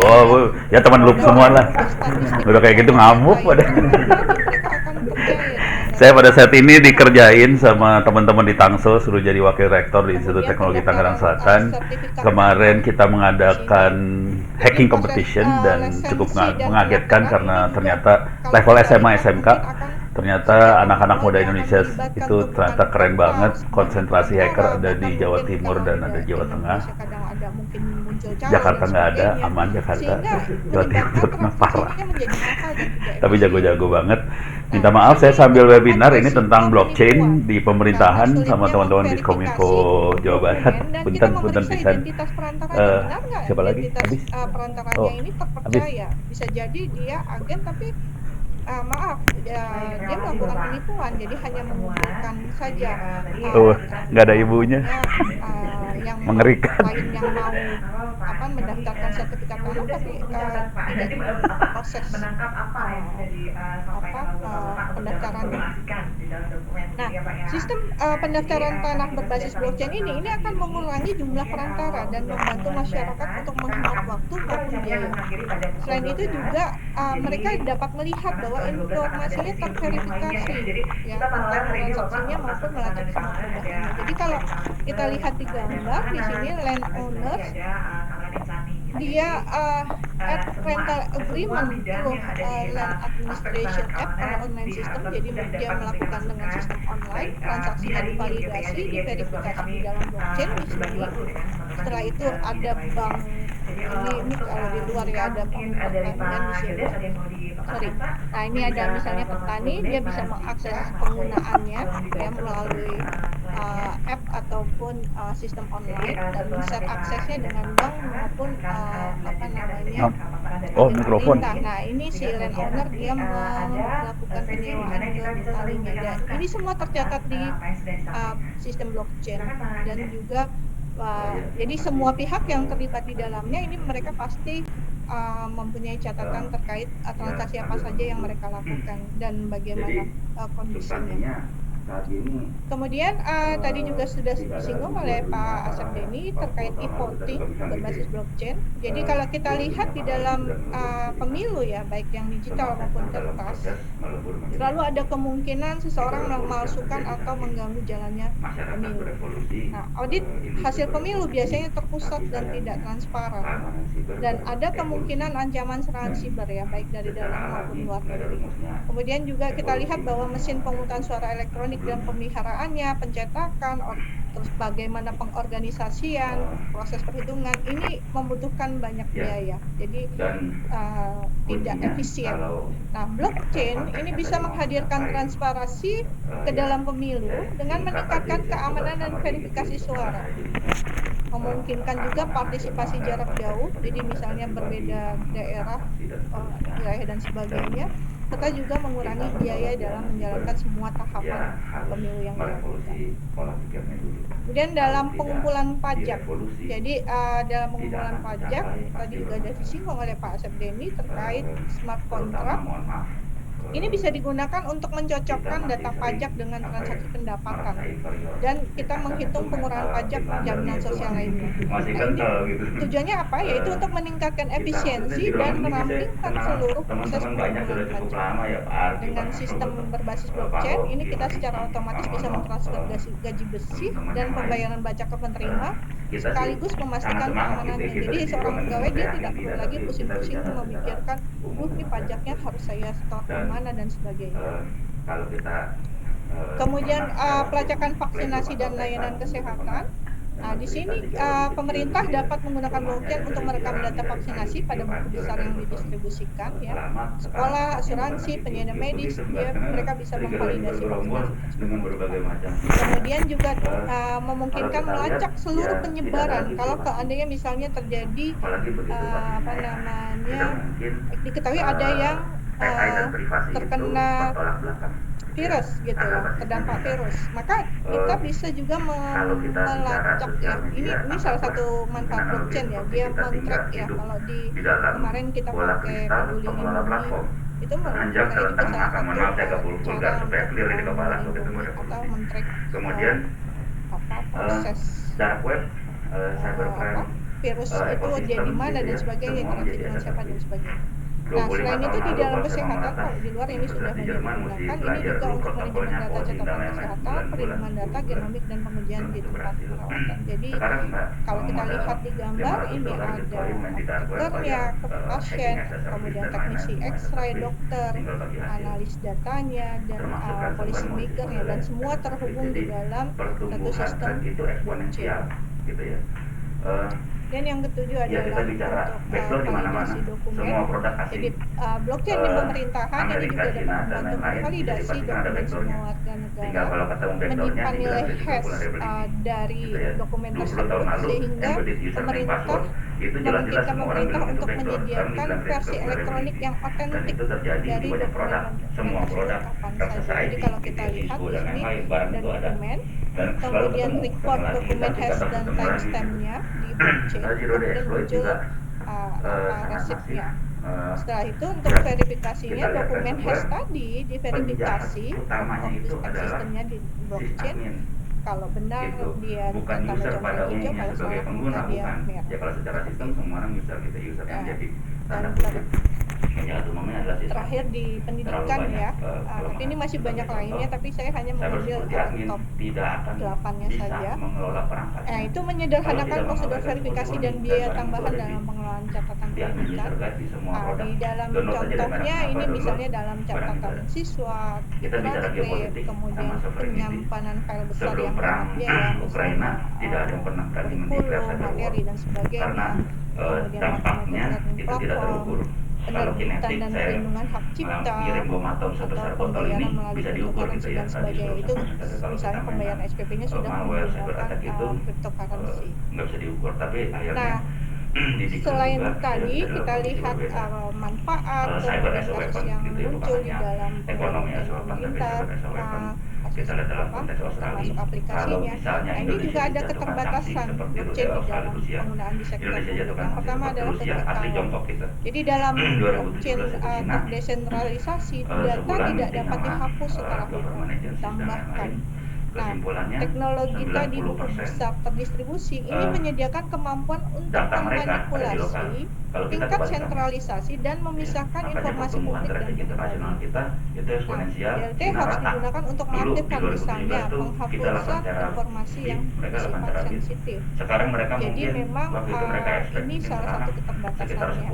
Oh ya teman loop semua lah. Udah kayak gitu ngamuk pada. Saya pada saat ini dikerjain sama teman-teman di Tangsel, suruh jadi wakil rektor di Institut Teknologi Tangerang Selatan. Kemarin kita mengadakan hacking competition dan cukup mengagetkan karena ternyata level SMA SMK, ternyata anak-anak muda Indonesia itu ternyata keren banget. Konsentrasi hacker ada di Jawa Timur dan ada di Jawa Tengah. Jakarta nggak ada, aman Jakarta. Jawa Timur Jawa Tengah parah. Tapi jago-jago banget. Minta maaf, saya sambil webinar ini tentang blockchain di pemerintahan sama teman-teman di Kominfo Jawa Barat. Punten pisan. Siapa lagi? Habis? Perantaranya ini terpercaya. Bisa jadi dia agen tapi dia melakukan penipuan, jadi hanya mengumpulkan saja nggak ada ibunya. Yang Mengerikan. lain yang mau mendaftarkan sertifikat tanah tapi tidak proses menangkap apa yang sudah disampaikan pendaftarannya. di dalam dokumen. Nah, Ya, Pak, ya. sistem pendaftaran tanah berbasis blockchain ini akan mengurangi jumlah perantara dan membantu masyarakat untuk menghemat waktu maupun biaya. Selain itu juga mereka dapat melihat bahwa informasinya terverifikasi ya, tentang transaksinya maupun melacak semua perubahannya. Jadi kalau kita lihat di gambar di sini landowners dia add rental agreement to land administration app atau online system, jadi dia melakukan dengan sistem online, transaksinya divalidasi, diverifikasi di dalam blockchain di sini. Setelah itu ada bank, ini kalau di luar ya ada bank pertanian di sini. Nah ini ada misalnya petani, dia bisa mengakses penggunaannya ya melalui app ataupun sistem online dan bisa aksesnya dengan bank maupun mikrofon. Nah ini si landowner dia melakukan penyewaan ke petaninya. Dan ini semua tercatat di sistem blockchain dan juga jadi semua pihak yang terlibat di dalamnya ini mereka pasti mempunyai catatan terkait transaksi apa saja yang mereka lakukan dan bagaimana kondisinya. Kemudian tadi juga sudah disinggung oleh Pak Asep Denny terkait e-voting berbasis blockchain. Jadi kalau kita lihat di dalam pemilu ya, baik yang digital maupun kertas, selalu ada kemungkinan seseorang memalsukan atau mengganggu jalannya pemilu. Nah, audit hasil pemilu biasanya terpusat dan tidak transparan. Dan ada kemungkinan ancaman serangan siber ya, baik dari dalam maupun luar negeri. Kemudian juga kita lihat bahwa mesin pemungutan suara elektronik dan pemeliharaannya, pencetakan, terus bagaimana pengorganisasian, proses perhitungan, ini membutuhkan banyak biaya. Jadi tidak efisien. Nah, blockchain ini bisa menghadirkan transparansi ke dalam pemilu dengan meningkatkan keamanan dan verifikasi suara. Memungkinkan juga partisipasi jarak jauh, jadi misalnya berbeda daerah, wilayah dan sebagainya, serta juga mengurangi biaya dalam menjalankan semua tahapan pemilu yang dilakukan. Kemudian dalam pengumpulan pajak, jadi dalam pengumpulan pajak tadi juga ada disinggung oleh Pak Asep Denny terkait smart contract. Ini bisa digunakan untuk mencocokkan data pajak dengan transaksi pendapatan dan kita menghitung pengurangan pajak jaminan sosial lainnya. Nah, ini tujuannya apa? Yaitu untuk meningkatkan efisiensi dan merampingkan seluruh proses pengumpulan pajak. Dengan sistem berbasis blockchain, ini kita secara otomatis bisa mentransfer gaji bersih dan pembayaran pajak ke penerima sekaligus memastikan keamanannya. Jadi seorang pegawai dia tidak perlu lagi pusing-pusing memikirkan, ini pajaknya harus saya setor kemana dan sebagainya. Kemudian pelacakan vaksinasi dan layanan kesehatan. Nah, di sini pemerintah dapat menggunakan blockchain untuk merekam data vaksinasi pada buku besar yang didistribusikan, ya. Sekolah, asuransi, penyedia medis, mereka bisa memvalidasi vaksinasi. Kemudian juga memungkinkan melacak seluruh penyebaran. Kalau seandainya misalnya terjadi diketahui ada yang terkena virus gitu ya, terdampak virus, maka kita bisa juga melacak ya. Ini salah satu manfaat blockchain ya, dia men-track ya. Kalau di kemarin kita pakai Peduli Lindungi itu mereka juga salah satu cara untuk melindungi atau men-track proses virus itu dia di mana dan sebagainya, interaksi dengan siapa dan sebagainya. Nah, selain itu di dalam kesehatan, kalau di luar ini sudah banyak digunakan, ini juga untuk manajemen data catatan kesehatan, perlindungan data, genomik, dan pengujian di tempat perawatan. Jadi, kalau kita lihat di gambar, ini ada apotekernya, pasien, kemudian teknisi X-ray, dokter, analis datanya, dan policy makernya, dan semua terhubung di dalam satu sistem blockchain. Dan yang ketujuh adalah untuk validasi dokumen. Jadi blockchain di pemerintahan ini juga dapat membantu memvalidasi dokumen semua warga negara, menyimpan nilai hash dari dokumen tersebut sehingga pemerintah memungkinkan pemerintah untuk menyediakan versi elektronik yang otentik dari dokumen tersebut kapan saja. Jadi kalau kita lihat di sini ada dokumen, kemudian record dokumen hash dan timestampnya di blockchain, kemudian muncul resepnya. Setelah itu untuk verifikasinya dokumen hash tadi diverifikasi sistemnya di blockchain. Kalau benar dia tanda jumlah hijau, kalau salah maka dia merah. Ya kalau secara sistem semua orang bisa kita user yang jadi tanda terakhir di pendidikan ya, tapi ini masih banyak lainnya, tapi saya hanya mengambil top 8-nya saja. Itu menyederhanakan prosedur verifikasi dan biaya tambahan dalam pengelolaan catatan pendidikan. Di dalam contohnya ini misalnya dalam catatan siswa, transkrip, kemudian penyimpanan file besar yang sangat biaya, misalnya kurikulum, materi dan sebagainya. Kemudian dampaknya itu tidak terukur. Kalau kinetik dan saya perlindungan hak cipta ngirim botol sebesar atau botol ini pembayaran melalui bisa diukur gitu ya. dan sebagainya itu misalnya pembayaran SPP-nya sudah menggunakan cryptocurrency. Nggak bisa diukur, tapi akhirnya selain tadi kita lihat manfaat kasus yang muncul di dalam pemerintah, kita lihat dalam konteks Australia, termasuk aplikasinya. Nah, ini juga ada keterbatasan blockchain di dalam penggunaan di sektor publik. Yang pertama adalah ketika jadi dalam blockchain terdesentralisasi data tidak dapat dihapus setelah ditambahkan. Nah, teknologi tadi buku besar terdistribusi ini menyediakan kemampuan untuk memanipulasi tingkat sentralisasi dan memisahkan informasi publik dan pribadi. DLT harus digunakan untuk mengaktifkan misalnya penghapusan informasi yang bersifat sensitif. Jadi memang ini salah satu keterbatasannya.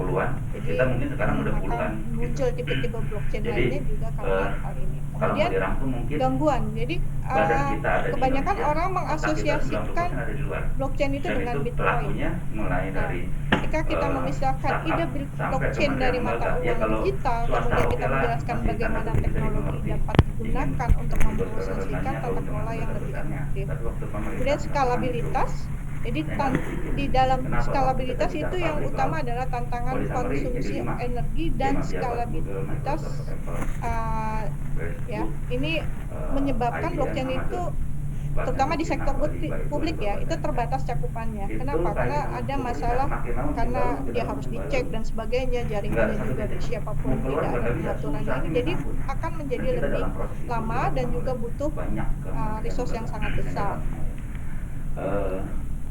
Jadi kita mungkin sekarang udah maka puluhan. muncul tipe-tipe blockchain lainnya juga karena hal ini. Kalau mau Kemudian dirangkum mungkin gangguan. Jadi badan kita ada di kebanyakan Indonesia, orang otak kita 90% mengasosiasikan ada di luar. blockchain itu Dan dengan itu Bitcoin. pelakunya mulai Nah, dari ketika kita memisahkan startup ide sampai blockchain kementerian dari mata lembaga. Ya, uang kalau digital, swasta kemudian oke kita lah, menjelaskan masih bagaimana tanda kutip bisa teknologi dimengerti. dapat digunakan untuk Ingin mempromosikan tata keuntungan kelola yang lebih besar-besarnya. efektif. Tapi waktu pemerintah Kemudian melakukan skalabilitas. itu, Jadi ya nggak mungkin. di dalam Kenapa? skalabilitas Waktu kita itu bicara yang public utama cloud, adalah tantangan mau disummary jadi konsumsi 5. energi dan 5 pejabat Google, skalabilitas. Microsoft, Apple, Ya, Facebook, ini menyebabkan IBM, blockchain itu Amazon. terutama di sektor Bahkan publik ya, itu terbatas cakupannya. Itu Kenapa? Karena kayak ada gitu, masalah makin lama makin karena baru, dia harus dicek dan sebagainya, Nggak, jaringannya satu juga titik. siapapun Mau keluar tidak ada nggak bisa, pengaturannya susah ini, nih jadi nyambung. akan menjadi Dan kita lebih dalam proses itu lama juga dan juga mengalami butuh banyak resource yang sangat besar.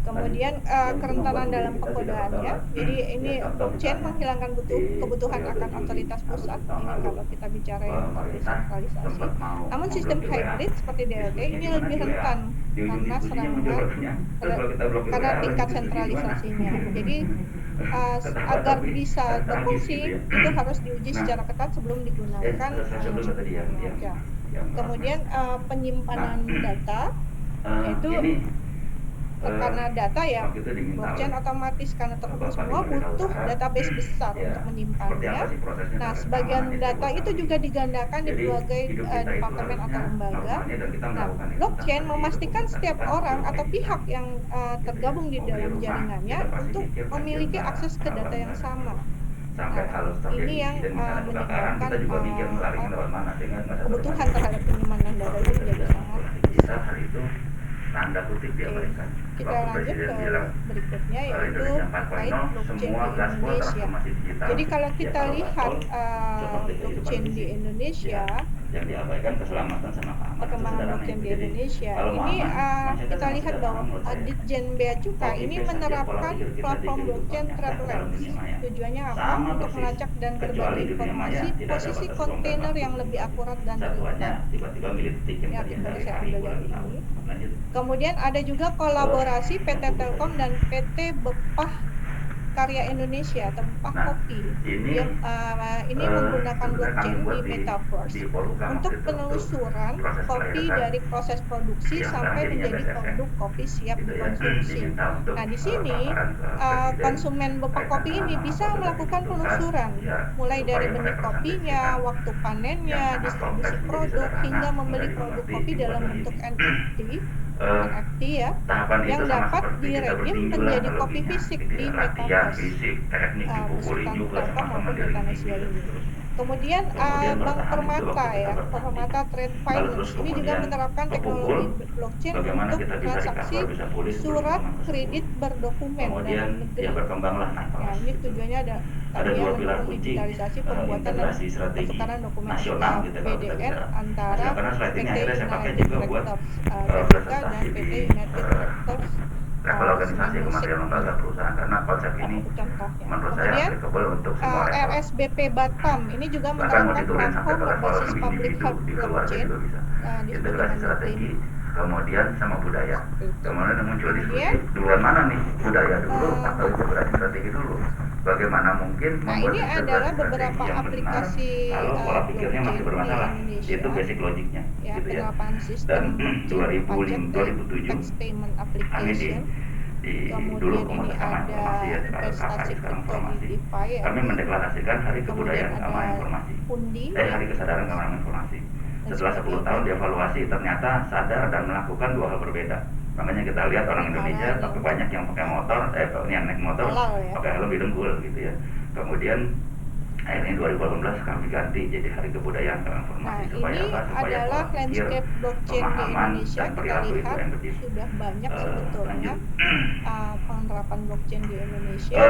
Kemudian kerentanan dalam penggodaannya. Jadi ini blockchain menghilangkan kebutuhan akan otoritas pusat. Ini kalau kita bicara yang terdesentralisasi. Namun sistem hybrid seperti DLT ini lebih rentan karena serangan karena tingkat sentralisasinya. Jadi agar bisa berfungsi itu harus diuji secara ketat sebelum digunakan. Kemudian penyimpanan data yaitu karena data ya blockchain otomatis karena terhubung semua butuh database besar untuk menyimpannya. Nah, sebagian data itu juga digandakan di berbagai departemen atau lembaga. Nah, blockchain memastikan setiap orang atau pihak yang tergabung di dalam jaringannya untuk memiliki akses ke data yang sama. Nah, ini yang menyebabkan kebutuhan terhadap penyimpanan data itu menjadi sangat besar. Tanda kutip diabaikan. Kita lanjut ke berikutnya yaitu terkait blockchain di Indonesia. Jadi kalau kita lihat blockchain di Indonesia, yang diabaikan keselamatan sama keamanan. perkembangan blockchain di Indonesia ini kita lihat bahwa Ditjen Bea Cukai ini menerapkan platform blockchain TradeLens. Tujuannya apa? Untuk melacak dan berbagi informasi posisi kontainer yang lebih akurat dan relevan. Ya, kita bisa ambil dari ini. Kemudian ada juga kolaborasi PT Telkom dan PT Bepah Karya Indonesia atau Bepah Kopi yang ini menggunakan blockchain di Metaverse untuk penelusuran kopi dari proses produksi sampai menjadi produk kopi siap dikonsumsi. Nah, di sini konsumen Bepah Kopi ini bisa melakukan penelusuran mulai dari benih kopinya, waktu panennya, distribusi produk hingga membeli produk kopi dalam bentuk NFT ya, yang dapat diredeem menjadi kopi fisik di Metaverse beserta Telkom maupun Metanesia ini. Kemudian Bank Permata ya, Permata Trade Finance ini juga menerapkan teknologi blockchain untuk transaksi surat kredit berdokumen dalam negeri. Nah, ini tujuannya ada mendukung digitalisasi pembuatan dan pertukaran dokumen BDR antara PT United Tractors Tbk dan PT United Tractors level organisasi kementerian lembaga perusahaan, karena konsep ini menurut saya applicable untuk semua level. RSBP Batam ini juga Bahkan mau menerapkan diturunin sampai platform ke level berbasis public individu hub di keluarga blockchain juga bisa. di Integrasi strategi, kemudian sama budaya. Kemudian muncul diskusi, Kemudian, duluan mana nih, budaya dulu atau integrasi strategi dulu? Bagaimana mungkin nah membuat ini integrasi adalah strategi beberapa yang benar aplikasi kalau pola pikirnya masih blockchain di bermasalah? Indonesia. Itu basic logiknya, Ya, gitu ya. penerapan Dan sistem blockchain pajak 2007 tax payment kami application. dulu Kemudian ini Pemasyarakatan ada Informasi ya, sekarang investasi sekarang kripto di informasi. DeFi ya. Kami mendeklarasikan Hari Kemudian Kebudayaan Keamanan ada Informasi. pundi Hari Kesadaran Keamanan Informasi. Setelah 10 tahun dievaluasi, ternyata sadar dan melakukan dua hal berbeda. Makanya kita lihat orang Indonesia tapi banyak yang pakai motor, yang naik motor pakai helm didengkul gitu ya. Kemudian akhirnya 2018 kami ganti jadi Hari Kebudayaan Keamanan Informasi. Nah, supaya ini apa? Supaya adalah pola pikir, landscape blockchain di pemahaman, Indonesia. dan Kita perilaku itu lihat yang berbeda. sudah banyak sebetulnya penerapan blockchain di Indonesia.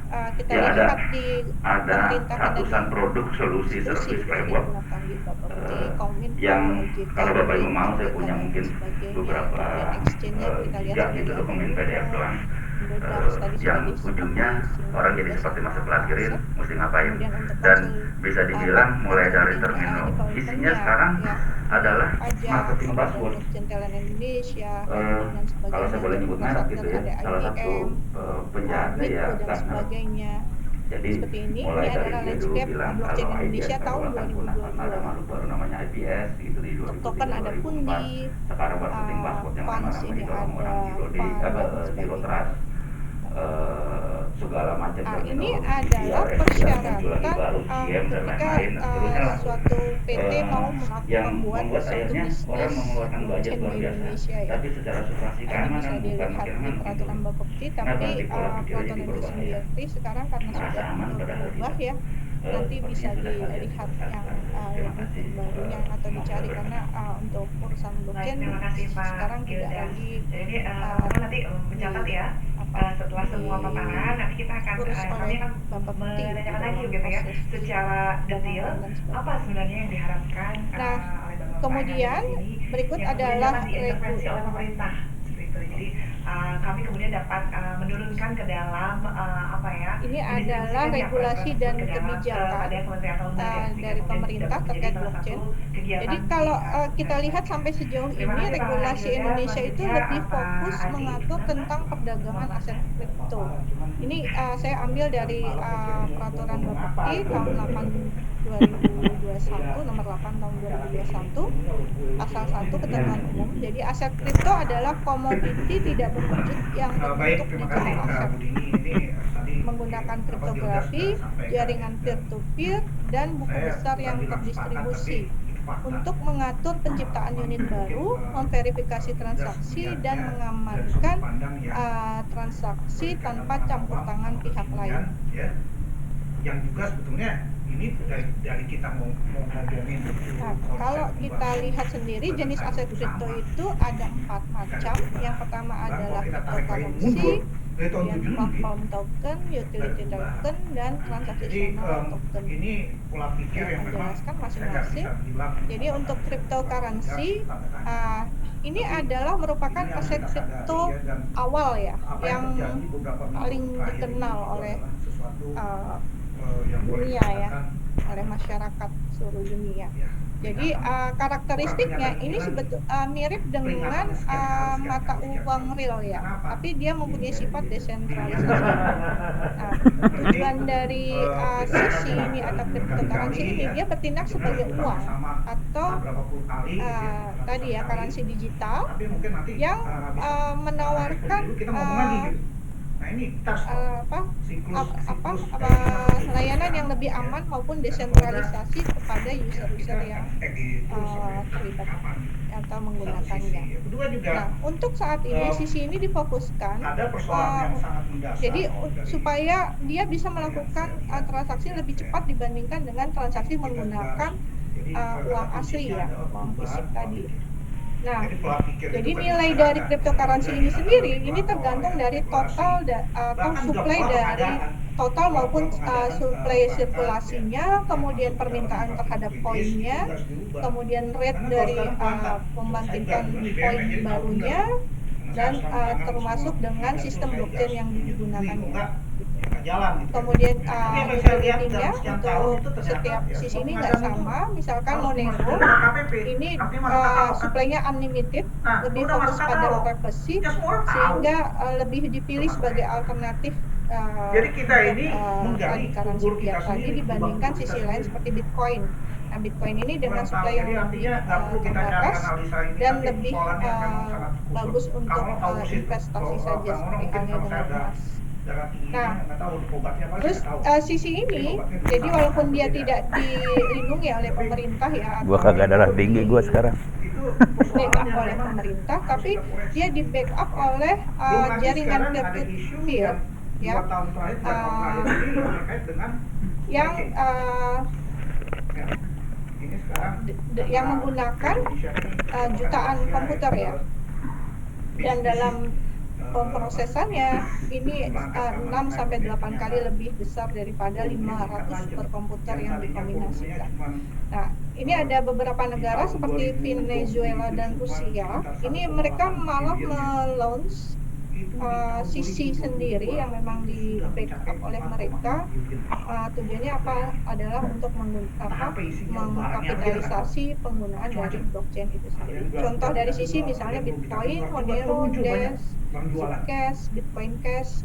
Kita Ya, lihat di ada pemerintahan dan ratusan produk solusi servis framework digunakan di Bapepti, Kominfo, yang OJK, kalau Bapak Ibu mau saya BPK, punya dan mungkin sebagainya. beberapa Kemudian exchange-nya kita lihat giga sudah gitu dokumen diatur. PDF doang. Indodax tadi Yang sudah disebut, ujungnya Singapura orang jadi seperti masuk kelas green mesti ngapain, Kemudian untuk dan konsul- bisa dibilang mulai dari konsulting, terminal development-nya, isinya sekarang ya, adalah pajak, marketing kemudian buzzword. blockchain talent Indonesia, Eh, dan sebagainya. kalau saya boleh nyebut merek gitu ya, Ada salah satu IBM, penjahatnya Wipro ya dan karena sebagainya. Jadi seperti ini mulai dari adalah dia dulu landscape bilang blockchain kalau Indonesia IPS tahun akan punah karena ada 2022. makhluk baru namanya IPS gitu di Untuk token 2003 ada 2004. Pundi, Sekarang baru syuting pasport yang funds mana ini itu ada orang-orang Zero Day, fund dan Zero sebagainya. Trust, segala macam Nah, ini terminologi adalah dia, yang muncul lagi persyaratan baru GM dan ketika lain-lain dan seterusnya lah. suatu PT mau Yang membuat membuat suatu akhirnya orang bisnis mengeluarkan budget blockchain luar di biasa, Indonesia ya. tapi secara substansi Ini bisa keamanan bukan dilihat makin di aman gitu. peraturan Bapepti, Kenapa tapi nanti pola pikirnya peraturan jadi itu berbahaya? sendiri sekarang karena Merasa sudah aman padahal berubah tidak. ya. Nanti bisa Sepertinya sudah dilihat kalian yang selesai. Terima lebih kasih. terbarunya atau dicari karena untuk urusan Baik, blockchain terima kasih Pak sekarang tidak Gilda. lagi Jadi teman-teman nanti mencatat ya, setelah semua paparan nanti kita akan diurus kami oleh akan Bapepti menanyakan dalam lagi gitu ya, proses secara detail dan sebagainya. apa sebenarnya yang diharapkan Nah, oleh Bapak kemudian di sini berikut yang kemudian adalah dapat diintervensi oleh pemerintah seperti itu. Jadi kami kemudian dapat menurunkan ke dalam apa ya, ini adalah mendistribusikan ya, regulasi peraturan dan tersebut ke dalam kebijakan kepada Kementerian atau lembaga sehingga dari kemudian pemerintah dapat terkait menjadi salah blockchain. satu kegiatan Jadi di, kalau kita dan lihat sebagainya. sampai sejauh Terima ini kasih, Pak regulasi Gilda. Indonesia itu Selanjutnya, lebih Pak fokus Adi. mengatur tentang perdagangan aset kripto. Ini saya ambil dari peraturan Bapepti tahun 2021 nomor 8 tahun 2021 pasal 1 ketentuan umum. Jadi aset kripto adalah komoditi tidak berwujud yang Baik, berbentuk terima digital kasih aset Bu Dini. Ini tadi menggunakan Bapak kriptografi, Gilda sudah sampaikan, jaringan dan peer-to-peer, dan buku saya besar yang bukan bilang sepakat, terdistribusi tapi itu fakta. untuk mengatur penciptaan unit baru, memverifikasi transaksi, dan mengamankan transaksi tanpa campur tangan pihak lain. Ya, yang juga sebetulnya ini dari kita mau ngomongin Nah, kalau kita lihat sendiri jenis aset kripto itu ada 4 macam. Yang pertama adalah cryptocurrency, kemudian platform token, utility token, dan transactional token. Ini pola pikir yang memang Menjelaskan saya nggak masing-masing. bisa bilang. Jadi untuk cryptocurrency ini adalah merupakan aset kripto awal ya, yang paling dikenal oleh dunia ya, oleh masyarakat seluruh dunia. Jadi karakteristiknya ini mirip dengan mata uang real ya, tapi dia mempunyai sifat desentralisasi. Tujuan dari sisi ini atau cryptocurrency ini dia bertindak sebagai uang atau tadi ya currency digital yang menawarkan layanan yang lebih aman maupun desentralisasi kepada user-user yang terlibat atau menggunakannya. Nah, untuk saat ini sisi ini difokuskan jadi supaya dia bisa melakukan transaksi lebih cepat dibandingkan dengan transaksi menggunakan uang asli ya, uang fisik tadi. Nah, jadi nilai dari cryptocurrency ini sendiri ini tergantung dari total atau supply dari total maupun supply sirkulasinya, kemudian permintaan terhadap koinnya, kemudian rate dari membangkitkan koin barunya, dan termasuk dengan sistem blockchain yang digunakannya. Kemudian utility-nya untuk setiap sisi ini nggak sama. Misalkan Monero ini supply-nya unlimited, lebih fokus pada privacy sehingga lebih dipilih sebagai alternatif jadi kita ini menggali currency fiat tadi dibandingkan sisi lain seperti Bitcoin. Nah, Bitcoin ini dengan supply yang lebih terbatas dan lebih bagus untuk investasi saja seperti halnya dengan emas. Nah, terus sisi ini, jadi walaupun dia tidak dilindungi oleh pemerintah ya, Gua kagak darah tinggi gua sekarang. backup oleh pemerintah, tapi dia di backup oleh jaringan peer-to-peer ya, yang menggunakan jutaan komputer ya, dan dalam pemrosesannya ini 6-8 kali lebih besar daripada 500 superkomputer yang dikombinasikan. Nah, ini ada beberapa negara seperti Venezuela dan Rusia, ini mereka malah melaunch sisi sendiri yang memang di backup oleh mereka. Tujuannya adalah untuk mengkapitalisasi penggunaan dari blockchain itu sendiri. Contoh dari sisi misalnya Bitcoin, Monero, Dash, Zcash, Bitcoin Cash,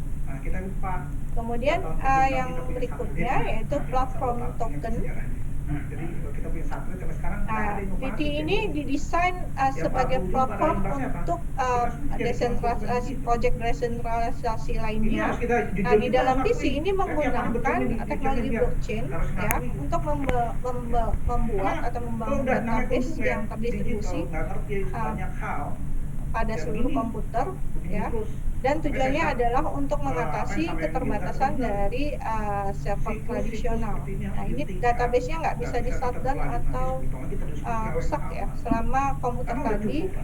Kemudian yang berikutnya yaitu platform token. Jadi kita punya satelit sampai sekarang. Nah, PT ini didesain sebagai platform untuk desentralisasi project desentralisasi lainnya. Nah, di dalam PC ini menggunakan teknologi blockchain ya untuk membuat atau membangun database yang terdistribusi pada seluruh komputer ya. Dan tujuannya adalah untuk mengatasi keterbatasan dari server tradisional. Nah, ini database-nya nggak bisa di-shutdown atau rusak ya selama komputer tadi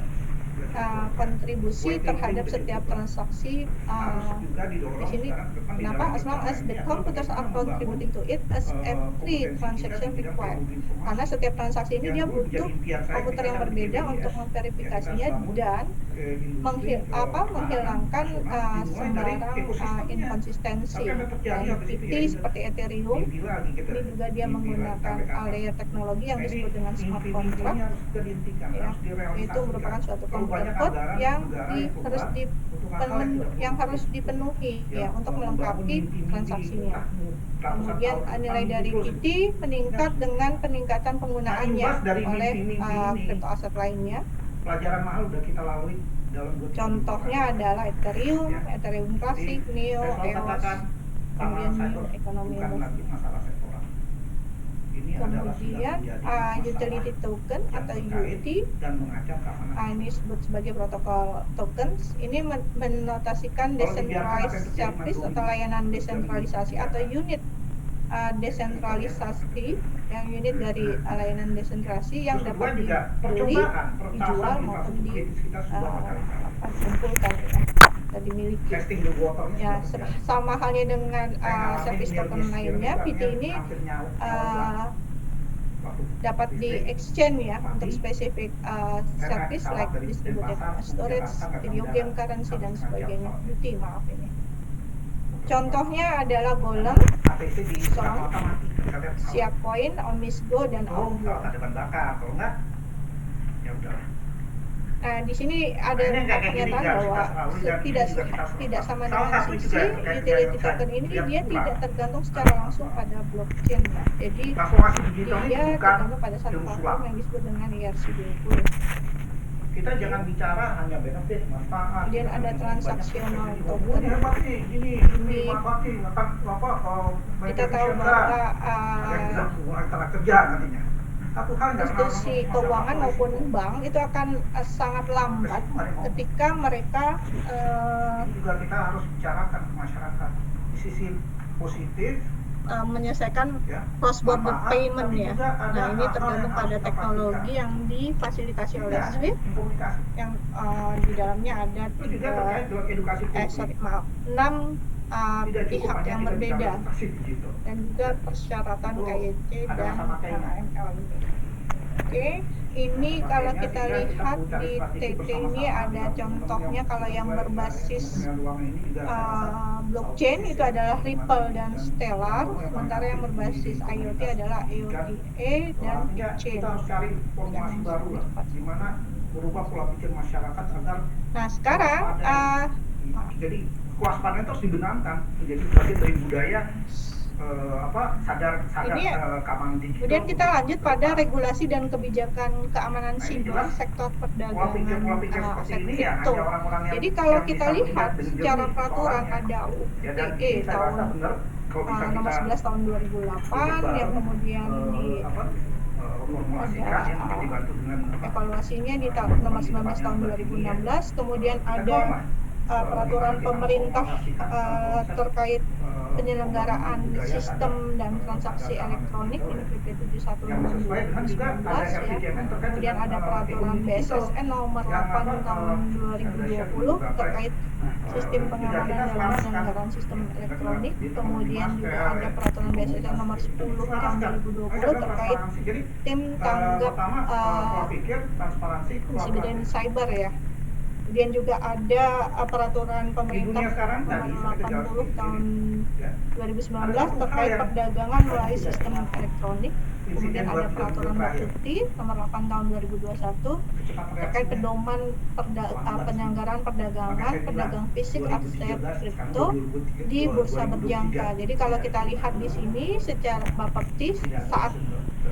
kontribusi terhadap setiap transaksi di sini. Kenapa? As long as the computers are contributing to it as every transaction required. Karena setiap transaksi ini dia butuh komputer yang berbeda untuk memverifikasinya dan menghilangkan sembarang inkonsistensi. Dan PT seperti Ethereum ini juga dia menggunakan layer teknologi yang disebut dengan smart contract ya, itu merupakan suatu komputer code yang harus dipenuhi ya untuk melengkapi transaksinya. Kemudian nilai dari PT meningkat dengan peningkatan penggunaannya oleh crypto aset lainnya. Pelajaran mahal udah kita lalui dalam contohnya adalah Ethereum Classic, Neo, EOS, kemudian New Economy Move. Kemudian utility token atau UT ini disebut sebagai protokol tokens. Ini menotasikan decentralized service atau layanan desentralisasi atau unit desentralisasi, yang unit dari layanan desentralisasi yang dapat dibeli, dijual maupun dikumpulkan atau dimiliki. Ya, sama halnya dengan service token lainnya, PT ini dapat di exchange ya untuk spesifik service like distributed storage, video game currency dan sebagainya. Maaf ini. Contohnya adalah Golem, Song, Siacoin, Omisgo dan Augur. Nah, di sini ada pernyataan bahwa tidak sama dengan sisi utility token ini, dia tidak tergantung secara langsung pada blockchain ya. Jadi dia tergantung pada satu platform yang disebut dengan ERC20. Kita jangan bicara hanya benefit, manfaat. Kemudian ada transaksional token. Kita tahu bahwa institusi keuangan maupun bank itu akan sangat lambat ketika mereka juga kita harus bicarakan ke masyarakat di sisi positif menyelesaikan cross border payment ya. Nah, ini tergantung pada teknologi yang difasilitasi oleh SWIFT yang di dalamnya ada 6 pihak yang berbeda dan juga persyaratan KYC dan AML ini. Oke, ini kalau kita lihat di TT ini ada contohnya. Kalau yang berbasis blockchain itu adalah Ripple dan Stellar, sementara yang berbasis IoT adalah EOTA dan Chain. Nah, sekarang jadi kewaspadaan itu harus dibenamkan menjadi bagian dari budaya sadar keamanan digital. Kemudian kita lanjut pada regulasi dan kebijakan keamanan siber sektor perdagangan aset kripto. Jadi kalau kita lihat secara peraturan ada UITE tahun nomor 11 tahun 2008 yang kemudian evaluasinya di nomor 19 tahun 2016, kemudian ada peraturan pemerintah terkait penyelenggaraan sistem dan transaksi elektronik ini PP 71 tahun 2019 ya. Kemudian ada peraturan BSSN nomor 8 tahun 2020 terkait sistem pengamanan dalam penyelenggaraan sistem elektronik. Kemudian juga ada peraturan BSSN nomor 10 tahun 2020 terkait tim tanggap insiden cyber ya. Kemudian juga ada peraturan pemerintah dunia sekarang tadi nomor kita jalan 80 tahun ya. 2019 terkait perdagangan melalui sistem elektronik. Kemudian ada peraturan Bapepti nomor 8 tahun 2021 terkait pedoman penyelenggaraan perdagangan pedagang fisik aset kripto di bursa berjangka. Jadi kalau kita lihat di sini secara Bapepti saat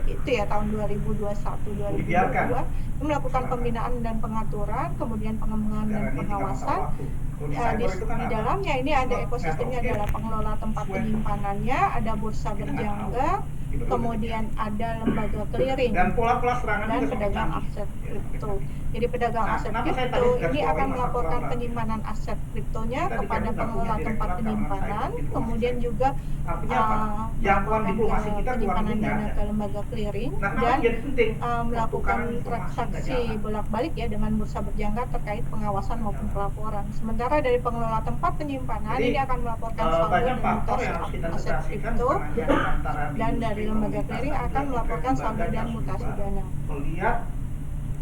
itu ya tahun 2021-2022 melakukan pembinaan dan pengaturan, kemudian pengembangan dan pengawasan. Di dalamnya ini ada ekosistemnya, adalah pengelola tempat penyimpanannya, ada bursa berjangka, kemudian ada lembaga clearing Dan pola-pola serangan dan juga pedagang sama. aset kripto. Jadi pedagang Nah, aset kenapa saya kripto tadi garis ini bawahi akan masalah melaporkan pelaporan? penyimpanan aset kriptonya Kita kepada dikira nggak pengelola punya tempat direktorat penyimpanan, keamanan kemudian cyber juga Artinya apa? Jangkauan melaporkan diplomasi kita ke luar penyimpanan negeri nggak dana ada. ke lembaga clearing Nah, kenapa dan jadi penting? melakukan Pertukaran informasi nggak transaksi jalan. bolak-balik ya dengan bursa berjangka terkait pengawasan maupun pelaporan. Sementara dari pengelola tempat penyimpanan Jadi, ini akan melaporkan saldo banyak dan faktor mutasi yang harus kita aset integrasikan kripto, bukan hanya antara dan di dari industri lembaga komoditas, clearing tapi akan juga melaporkan lembaga saldo dan harus mutasi juga dana. melihat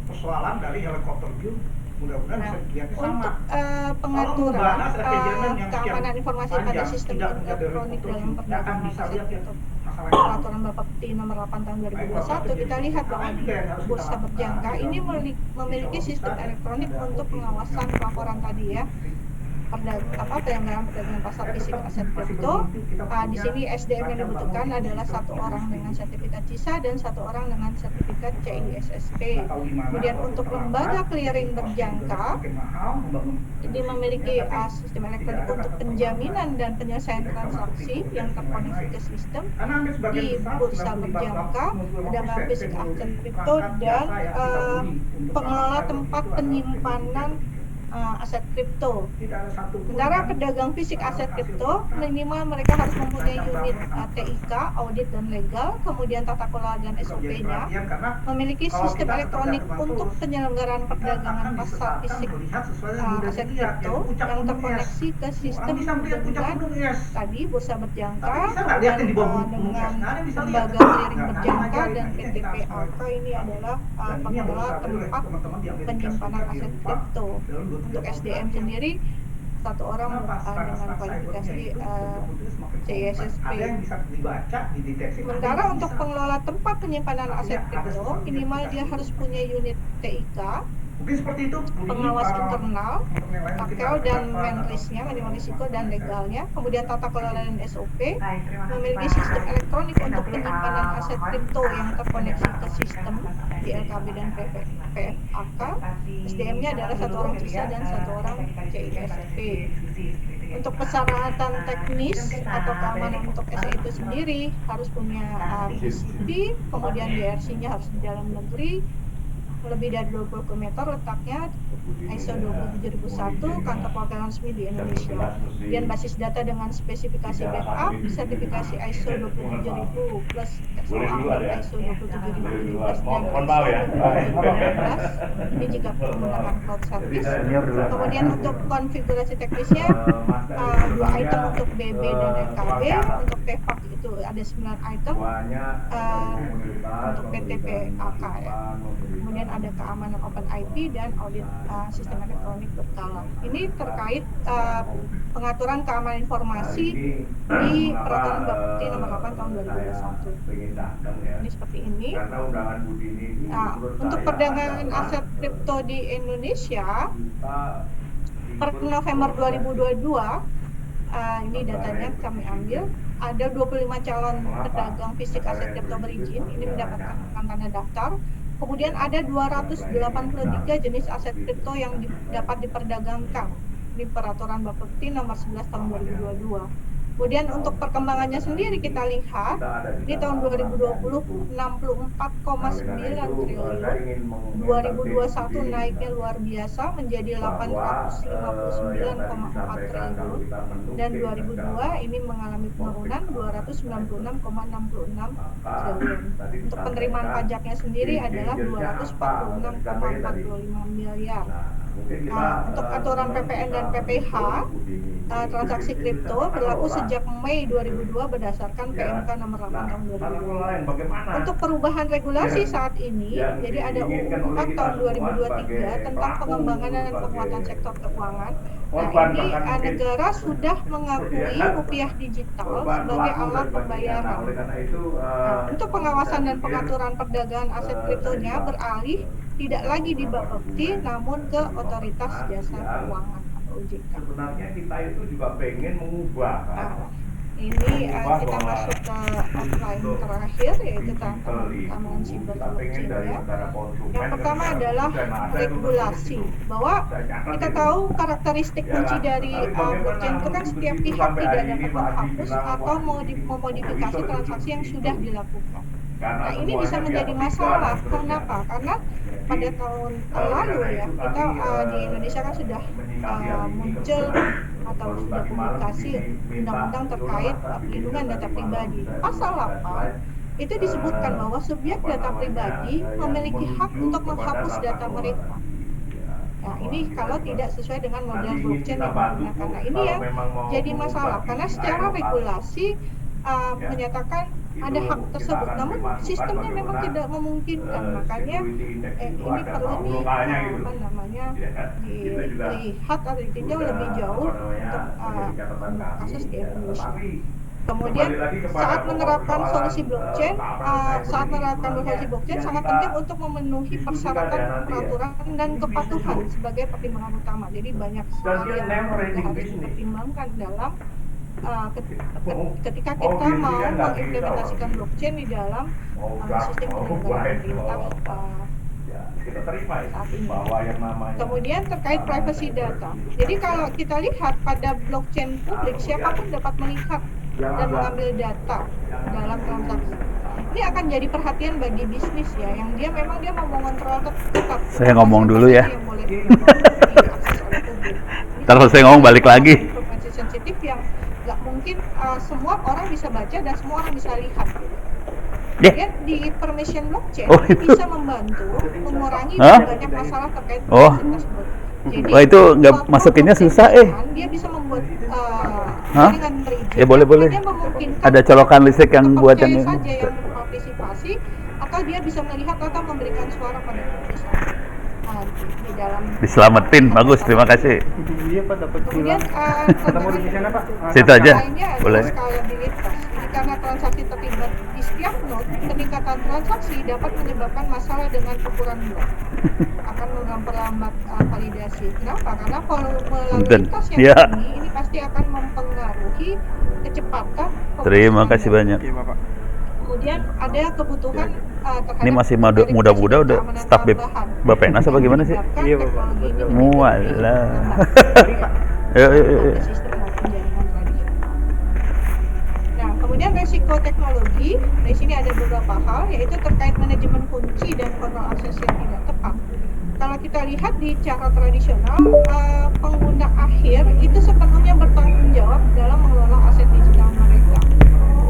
persoalan dari helikopter view, mudah-mudahan Nah, bisa dilihatnya sama. untuk Kalau pengaturan membahas FPJMN yang sekian keamanan informasi pada panjang, sistem tidak melihat dari elektronik helikopter dalam view, ya kan perdagangan bisa aset lihat ya kripto, masalahnya. peraturan Bapepti nomor 8 tahun 2021, kita lihat bahwa bursa berjangka ini memiliki sistem elektronik untuk pengawasan pelaporan tadi ya, penyelenggaraan perdagangan pasar fisik aset kripto. Di sini SDM yang dibutuhkan adalah 1 orang dengan sertifikat CISA dan 1 orang dengan sertifikat CISSP. Kemudian untuk lembaga clearing berjangka ini memiliki sistem elektronik untuk penjaminan dan penyelesaian transaksi yang terkoneksi ke sistem di bursa berjangka, perdagangan fisik aset kripto, dan pengelola tempat penyimpanan aset kripto. Sementara pedagang fisik aset kripto minimal mereka harus mempunyai unit TIK, audit dan legal, kemudian tata kelola dan SOP-nya, memiliki sistem elektronik untuk penyelenggaraan perdagangan pasar fisik aset kripto yang terkoneksi ke sistem dengan tadi bursa berjangka dan dengan lembaga clearing berjangka dan PTPAK. Ini adalah pengelola tempat penyimpanan aset kripto. Untuk SDM sendiri 1 orang dengan kualifikasi CISSP. Sementara untuk pengelola tempat penyimpanan aset kripto minimal dia harus punya unit TIK, Mungkin seperti itu. pengawas internal, takel dan menrisnya, manajemen risiko dan legalnya, kemudian tata kelola dan SOP, memiliki sistem elektronik untuk penyimpanan aset kripto yang terkoneksi ke sistem di LKB dan PFAK. SDM-nya adalah 1 orang CISA dan 1 orang CISSP. Untuk persyaratan teknis atau keamanan untuk SE itu sendiri harus punya PCP, kemudian DRC-nya harus di dalam negeri, lebih dari 20 km letaknya, ISO 27001, kantor perwakilan resmi di Indonesia. Kemudian basis data dengan spesifikasi backup, sertifikasi ISO 27000 plus SOA ISO 27017 dan ISO 27018. Ini jika menggunakan cloud service. Kemudian untuk konfigurasi teknisnya 2 item untuk BB dan LKB, untuk PFAK itu ada 9 item, untuk PTPAK ya. Kemudian ada keamanan open IP dan audit sistem elektronik berkala. Ini terkait pengaturan keamanan informasi di peraturan Bapepti nomor 8 tahun 2021. Ini seperti ini. Untuk perdagangan aset kripto di Indonesia per November 2022, ini datanya kami ambil, ada 25 calon pedagang fisik aset kripto berizin, ini mendapatkan tanda daftar. Kemudian ada 283 jenis aset kripto yang dapat diperdagangkan di peraturan Bapepti nomor 11 tahun 2022. Kemudian untuk perkembangannya sendiri kita lihat di tahun 2020 64,9 triliun, 2021 naiknya luar biasa menjadi 859,4 triliun, dan 2002 ini mengalami penurunan 296,66 triliun. Untuk penerimaan pajaknya sendiri adalah 246,45 miliar. Untuk aturan PPN dan PPH, transaksi kripto berlaku sejak Mei 2002 berdasarkan PMK nomor 8 tahun 2002. Untuk perubahan regulasi saat ini, jadi ada UU 4 tahun 2023 tentang pengembangan dan penguatan sektor keuangan. Nah, ini negara sudah mengakui rupiah digital sebagai alat pembayaran. Nah, untuk pengawasan dan pengaturan perdagangan aset kriptonya beralih tidak lagi di Bapepti namun ke Otoritas Jasa Keuangan atau OJK. Sebenarnya kita itu juga pengen mengubah kan? Ini kita masuk ke outline terakhir, yaitu tentang keamanan siber blockchain ya. Yang pertama adalah regulasi, bahwa kita tahu karakteristik kunci dari blockchain itu kan setiap pihak tidak dapat menghapus atau memodifikasi transaksi yang sudah dilakukan. Nah, ini bisa menjadi masalah. Kenapa? Karena pada tahun lalu ya, kita di Indonesia kan sudah muncul atau sudah publikasi undang-undang terkait pelindungan data pribadi. Pasal 8 itu disebutkan bahwa subjek data pribadi memiliki hak untuk menghapus data mereka. Nah, ini kalau tidak sesuai dengan model blockchain yang digunakan. Nah, ini yang jadi masalah karena secara regulasi menyatakan ada hak tersebut, namun sistemnya memang tidak memungkinkan. Makanya ini perlu dilihat atau ditinjau lebih jauh untuk kasus di Indonesia. Kemudian saat menerapkan solusi blockchain, sangat penting untuk memenuhi persyaratan peraturan dan kepatuhan sebagai pertimbangan utama. Jadi banyak hal yang harus dipertimbangkan dalam ketika kita mau mengimplementasikan blockchain di dalam sistem penyelenggaraan pemerintah saat ini. Kemudian terkait privacy data. Jadi kalau kita lihat pada blockchain publik, siapapun dapat melihat dan mengambil data dalam transaksi. Ini akan jadi perhatian bagi bisnis ya, yang dia memang mau mengontrol tetap. Saya ngomong dulu ya. Yang boleh diakses oleh publik. Terus saya ngomong balik lagi. Informasi sensitif yang nggak mungkin semua orang bisa baca dan semua orang bisa lihat. Kemudian di permission blockchain ini bisa membantu mengurangi banyak masalah terkait privacy tersebut. Jadi, wah itu nggak masukinnya susah dia bisa membuat jaringan berizin. Ya boleh. Ada colokan listrik yang buat yang ini. Saja yang berpartisipasi atau dia bisa melihat atau memberikan suara pada putusan. Di dalam diselamatin, bagus, terima kasih. Kemudian ketemu di sana Pak. Situ aja, boleh. Skalabilitas. Jadi karena transaksi terlibat di setiap node, peningkatan transaksi dapat menyebabkan masalah dengan ukuran blok. Akan memperlambat validasi. Kenapa? Karena volume lalu lintas yang tinggi ini pasti akan mempengaruhi kecepatan. Terima kasih banyak. Kemudian ada kebutuhan terhadap ini masih muda-muda udah staf Bapenas apa gimana sih? Iya Bapak. Mualah. Yuk. Nah, kemudian resiko teknologi. Di sini ada beberapa hal, yaitu terkait manajemen kunci dan kontrol akses yang tidak tepat. Kalau kita lihat di cara tradisional, pengguna akhir itu sepenuhnya bertanggung jawab dalam mengelola aset digital mereka.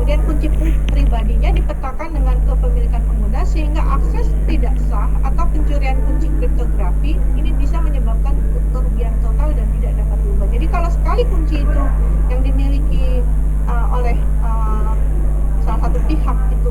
Kemudian kunci pribadinya dipetakan dengan kepemilikan pengguna sehingga akses tidak sah atau pencurian kunci kriptografi ini bisa menyebabkan kerugian total dan tidak dapat diubah. Jadi kalau sekali kunci itu yang dimiliki oleh salah satu pihak itu